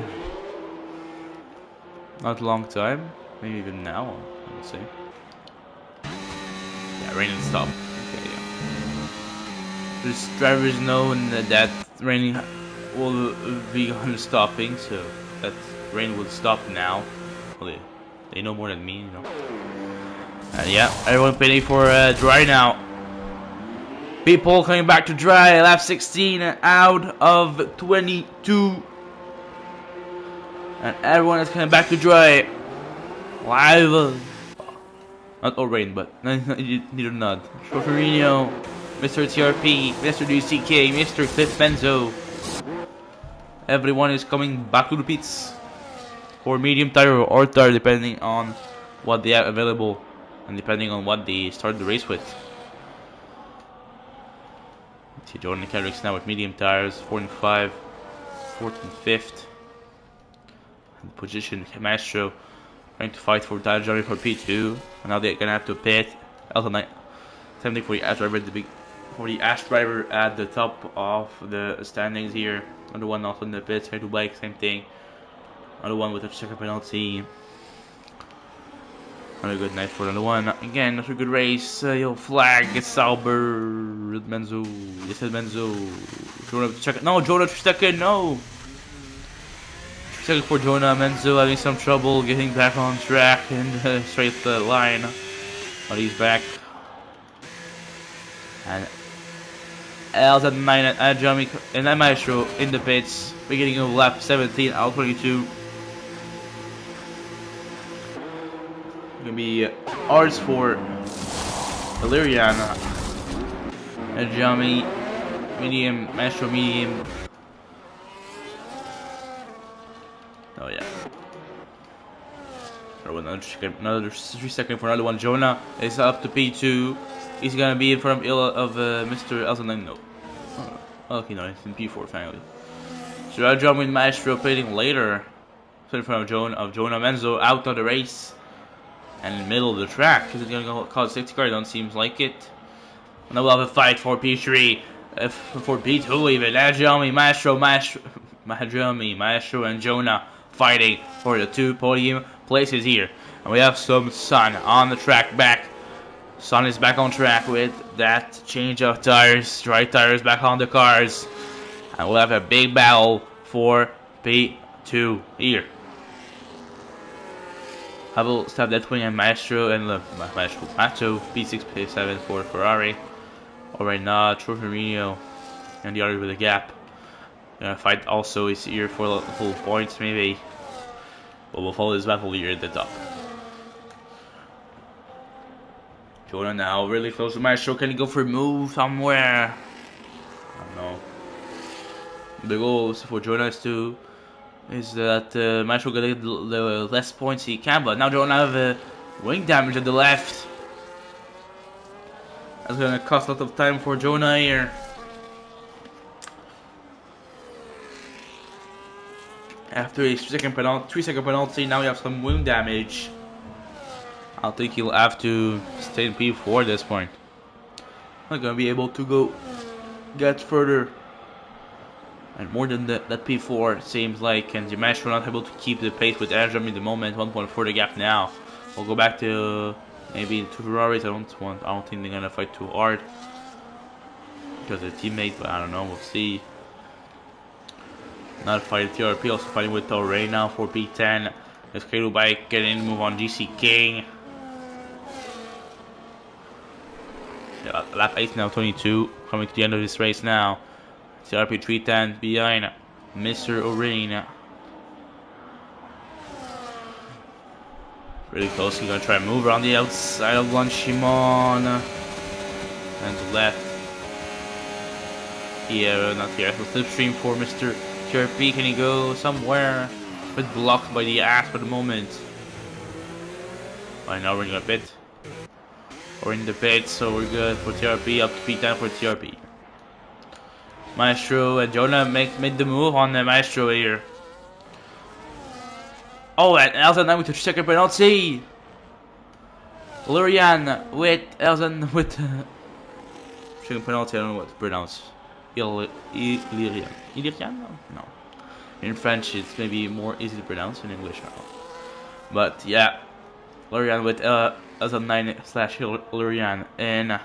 not a long time. Maybe even now, I would say. Yeah, rain and stop. Okay, yeah. These drivers know that rain will be stopping, so that rain will stop now. Well, they know more than me, you know. Yeah, everyone waiting for dry now. People coming back to dry. Lap 16 out of 22. And everyone is coming back to dry. Live. Not all rain, but neither not. Troferino, Mr. TRP, Mr. DCK, Mr. Cliff Benzo. Everyone is coming back to the pits for medium tire or hard tire, depending on what they have available and depending on what they start the race with. Let's see, Jordan Kendricks now with medium tires, 4th and 5, 4th and 5th. And position Maestro trying to fight for tire journey for P2. And now they're gonna have to pit. Also, same thing for the Ash driver, Ash driver at the top of the standings here. Another one also in the pits, here to bike, same thing. Another one with a second penalty. Another good night for another one. Again, another good race. Yo, flag, it's Sauber. Benzo. Yes, Benzo. Jonah to check. No, Jonah to second. No. Second for Jonah. Benzo having some trouble getting back on track and straight the line. But he's back. And L's at 9 at Jamie and that Maestro in the pits. Beginning of lap 17, out 22. Gonna be ours for Illyrian and Jamie medium, Maestro medium. Oh yeah. Another 3 seconds for another one. Jonah is up to P2. He's gonna be in front of Mr. Elson. No. Okay, no, it's in P4 finally. So I'll jump with Maestro pitting later. So in front of Jonah Menzo out of the race. And in the middle of the track, because it's going to cause safety car, don't seem like it. And then we'll have a fight for P3, for P2 even. Jeremy, Maestro, and Jonah fighting for the 2 podium places here. And we have some sun on the track back. Sun is back on track with that change of tires, dry tires back on the cars. And we'll have a big battle for P2 here. Hubble, Stab Deathwing, and Maestro, and Maestro, P6, P7 for Ferrari. Alright, now, Troferino, and the other with a gap. Fight also is here for full points, maybe. But we'll follow this battle here at the top. Jonah now, really close to Maestro. Can he go for a move somewhere? I don't know. The goal for Jonah is that Maestro get the less points he can, but now Jonah have wing damage at the left. That's gonna cost a lot of time for Jonah here. After a 3-second penalty, now we have some wing damage. I think he'll have to stay in P4 at this point. Not gonna be able to go get further and more than that P4 seems like, and the Maestro not able to keep the pace with Belgium in the moment. 1.4 the gap now. We'll go back to maybe two Ferraris. I don't think they're gonna fight too hard because they're teammates, but I don't know. We'll see. Not fighting TRP, also fighting with Torre now for P10. There's Kato Bike getting the move on GC King. Yeah, lap 8 now, 22. Coming to the end of this race now. TRP 310 behind Mr. Orane. Really close. He's gonna try and move around the outside of Blanchimon. And to left. Here, not here. So slipstream for Mr. TRP. Can he go somewhere? But blocked by the ass for the moment. Right now we're in the pit. We're in the pit, so we're good for TRP. Up to P10 for TRP. Maestro and Jonah made the move on the Maestro here. Oh, and Elzen now with the second penalty. Lurian with Elzen with second penalty. I don't know what to pronounce. Illyrian. Illyrian? No. In French, it's maybe more easy to pronounce. In English, I don't know. But yeah, Lurian with Elzen 9/Lurian and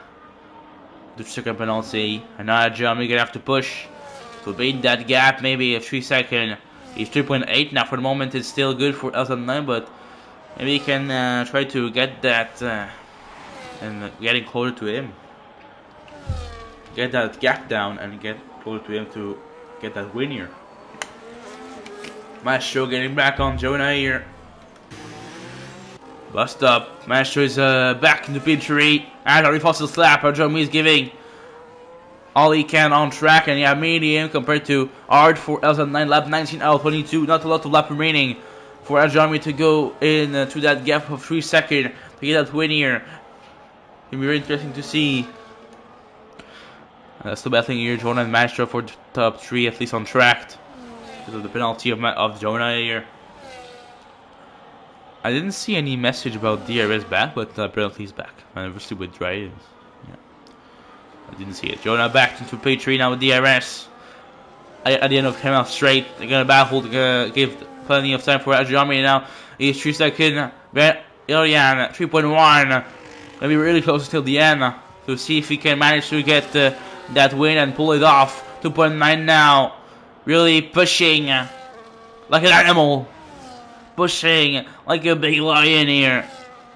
the second penalty. And now Jeremy gonna have to push to beat that gap. Maybe a 3 second. He's 3.8 now. For the moment, it's still good for Elzen9, but maybe he can try to get that and getting closer to him. Get that gap down and get closer to him to get that win here. Maestro getting back on Jonah here. Bust up. Maestro is back in the P3. And a fossil slap. Jeremy is giving all he can on track, and yeah, medium compared to hard for Elzen9. Lap 19 out of 22. Not a lot of lap remaining for Jeremy to go in to that gap of 3 seconds to get that win here. It'll be very interesting to see. Still battling here, Jonah and Maestro for the top 3, at least on track. Because of the penalty of Jonah here. I didn't see any message about DRS back, but apparently he's back. Obviously with dry. Yeah. I didn't see it. Jonah back into P3 now with DRS. At the end of came out straight. They're gonna battle to give plenty of time for Jeremy now. He's 3 seconds. Ilian 3.1. Gonna be really close until the end to see if he can manage to get that win and pull it off. 2.9 now. Really pushing like an animal. Pushing like a big lion here.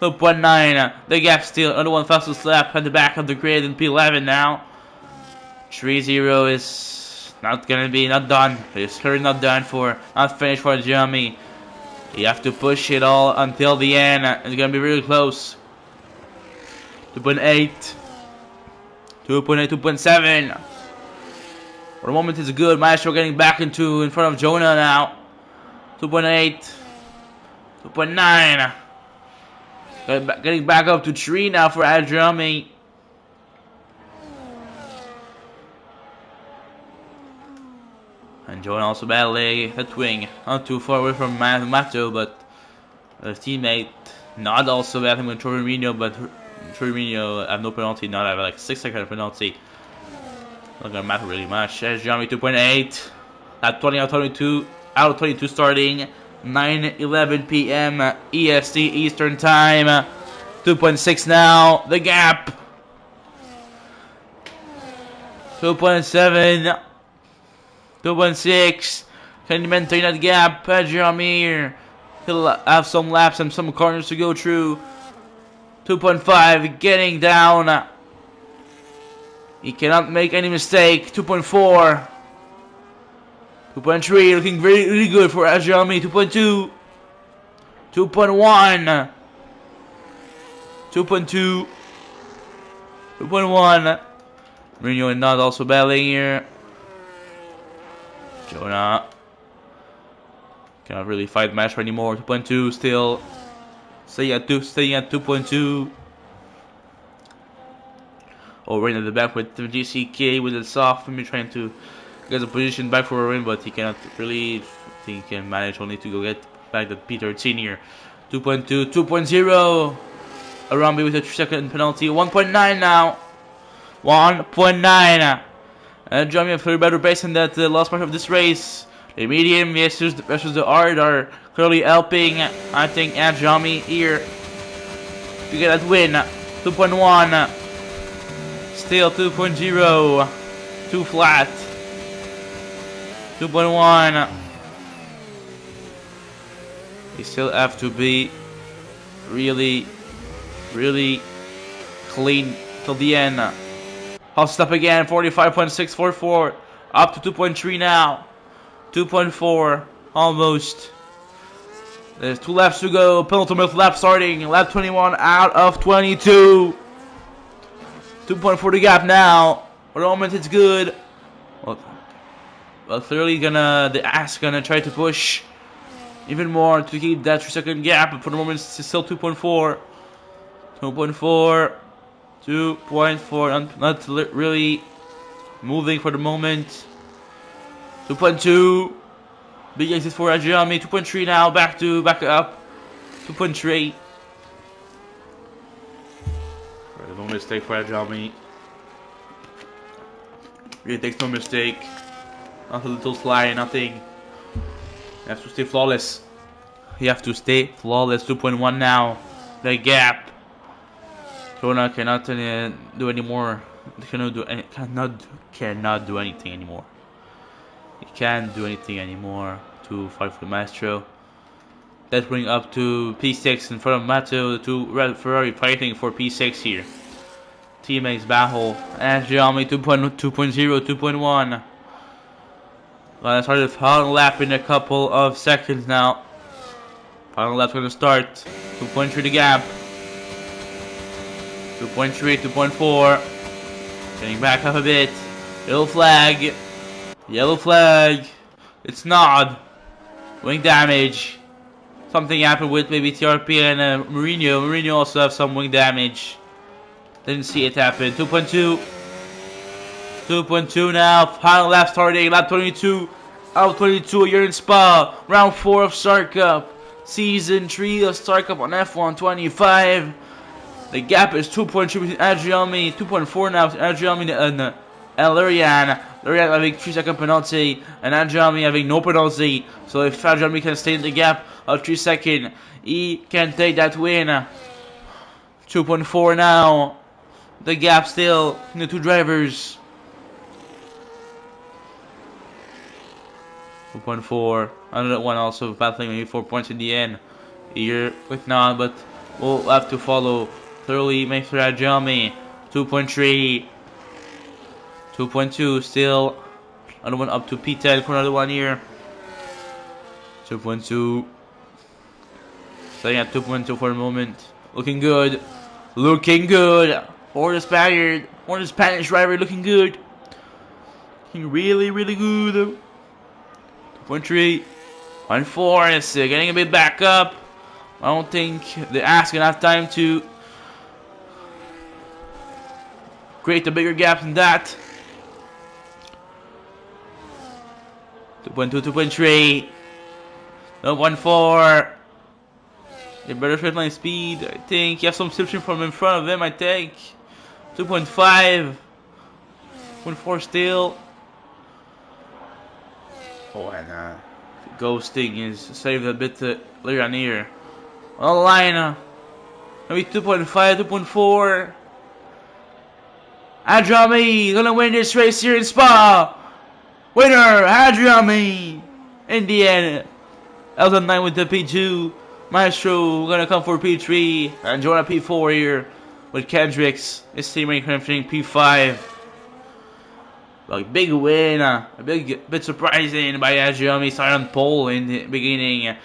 2.9. The gap still. Another one fastest lap at the back of the grid in P11 now. 3-0 is not done. It's currently not done for, not finished for Jeremy. You have to push it all until the end. It's gonna be really close. 2.8. 2.8, 2.7. For the moment it's good. Maestro getting back in front of Jonah now. 2.8. 2.9. Getting back up to 3 now for Jeremy. And Jonah also battling that wing. Not too far away from Mato, but his teammate not also battling with Torino, but Torino have no penalty, not have like 6 second penalty. Not gonna matter really much. Jeremy 2.8. At 20 out of 22 starting. 9:11 p.m. EST Eastern Time. 2.6 now. The gap. 2.7. 2.6. Can you maintain that gap? Jeremy. He'll have some laps and some corners to go through. 2.5. Getting down. He cannot make any mistake. 2.4. 2.3, looking really good for Jeremy. 2.2. 2.1. 2.2. 2.1. Mourinho and not also battling here. Jonah cannot really fight Maestro anymore. 2.2 still. Staying at 2.2. Over in the back with the GCK with the soft. Maybe trying to get the position back for a win, but he cannot really. I think he can manage only to go get back the P13 here. 2.2, 2.0. Arambi with a 3 second penalty. 1.9 now. 1.9. Jeremy have a better pace in that last part of this race. The medium versus the art are clearly helping, I think, Jeremy here to get that win. 2.1. Still 2.0. Too flat. 2.1. You still have to be really clean till the end. I'll stop again. 45.644. Up to 2.3 now. 2.4. Almost. There's 2 laps to go. Penultimate lap starting. Lap 21 out of 22. 2.4 the gap now. For the moment it's good. Well, clearly the ass gonna try to push even more to keep that 3-second gap, but for the moment it's still 2.4. 2.4. 2.4. Not really moving for the moment. 2.2. Big exit for Adriami. 2.3 now. Back up. 2.3. No mistake for Adriami. Really takes no mistake. Not a little slide, nothing. You have to stay flawless. You have to stay flawless. 2.1 now. The gap. Jonah cannot do anymore. Cannot do anything anymore. He can't do anything anymore to fight for the Maestro. That brings up to P6 in front of Matteo. The 2 Ferrari fighting for P6 here. Teammates battle. And Gianni 2.0, 2.1. Gonna start the final lap in a couple of seconds now. Final lap's gonna start. 2.3 the gap. 2.3, 2.4. Getting back up a bit. Yellow flag. Yellow flag. It's not. Wing damage. Something happened with maybe TRP and Mourinho. Mourinho also have some wing damage. Didn't see it happen. 2.2. 2.2 now. Final lap starting. Lap 22. Out of 22 here in Spa. Round 4 of Star Cup. Season 3 of Star Cup on F1 25. The gap is 2.3 between Adriami. 2.4 now between Adriami and Lurian. Lurian having 3-second penalty. And Adriami having no penalty. So if Adriami can stay in the gap of 3 seconds, he can take that win. 2.4 now. The gap still in the 2 drivers. 2.4. Another one also battling maybe 4 points in the end. Here with now, but we'll have to follow thoroughly. Make sure Adriami. 2.3. 2.2 still. Another one up to P10 for another one here. 2.2. Staying at 2.2 for the moment. Looking good. Looking good. For the Spaniard. For the Spanish driver. Looking good. Looking really good. 2.3. 1.4. It's getting a bit back up. I don't think the ass gonna have time to create a bigger gap than that. 2.2, 2.3. 1.4. They better fit line speed. I think you have some substitution from in front of him. I think 2.5. 2.4 still. Oh, and ghosting is saved a bit later on here. On the line, maybe 2.5, 2.4. Adriami gonna win this race here in Spa. Winner, Adriami. In the end, Elton 9 with the P2. Maestro gonna come for P3 and join a P4 here with Kendricks. His teammate finishing P5. Like big win, a bit surprising by Adriami. Started on pole in the beginning.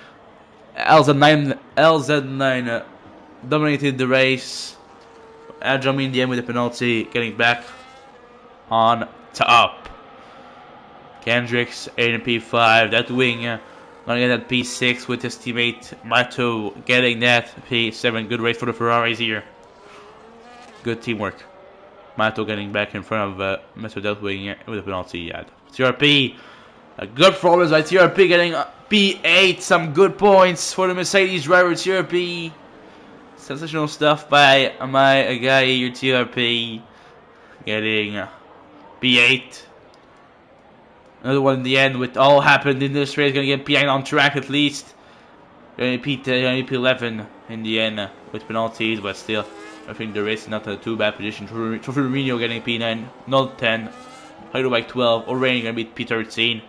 LZ9 dominated the race. Adriami in the end with a penalty, getting back on top. Kendricks in P5. That wing gonna get that P6 with his teammate Mato getting that P7. Good race for the Ferraris here. Good teamwork. Mato getting back in front of Mato Deltwing with a penalty at TRP. A good performance by TRP, getting P8. Some good points for the Mercedes driver TRP. Sensational stuff by my guy here, TRP. getting P8. Another one in the end with all happened in this race. Gonna get P9 on track at least. Gonna be P11 in the end with penalties, but still, I think the race is not a too bad position. Trofimino getting P9, not 10. Heidelberg 12. O'Reilly gonna be P13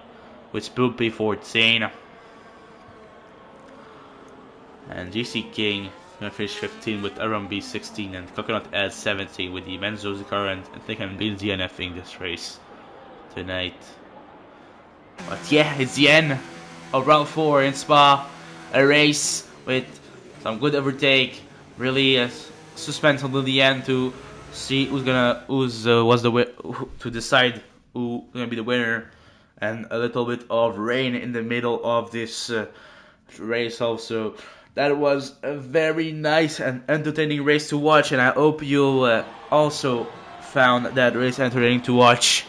with Spoon P14. And GC King gonna finish 15 with Aram B16 and Coconut S 17 with the Menzo Zikar and I think I'm being DNFing this race tonight. But yeah, it's the end of round 4 in Spa. A race with some good overtake. Really suspense until the end to see to decide who's gonna be the winner. And a little bit of rain in the middle of this race also. That was a very nice and entertaining race to watch, and I hope you also found that race entertaining to watch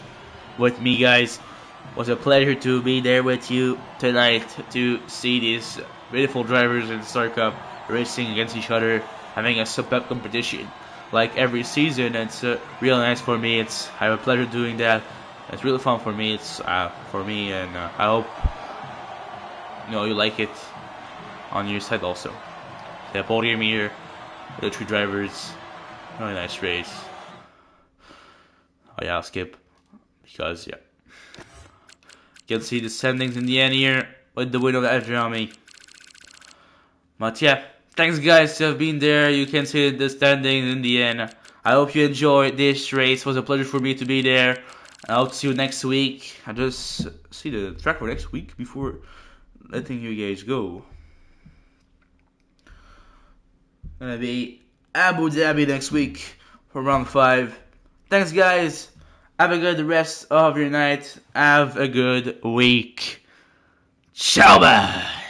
with me, guys. It was a pleasure to be there with you tonight to see these beautiful drivers in the Star Cup racing against each other, having a sub-cup competition like every season. It's real nice for me. I have a pleasure doing that. It's really fun for me. It's for me, and I hope you like it on your side also. The podium here, the 3 drivers, really nice race. Oh yeah, I'll skip because yeah, you can see the standings in the end here with the winner of Adriami. But yeah, thanks guys to have been there. You can see the standings in the end. I hope you enjoyed this race. It was a pleasure for me to be there. I hope to see you next week. I just see the track for next week before letting you guys go. Gonna be Abu Dhabi next week for round 5. Thanks guys. Have a good rest of your night. Have a good week. Ciao bye.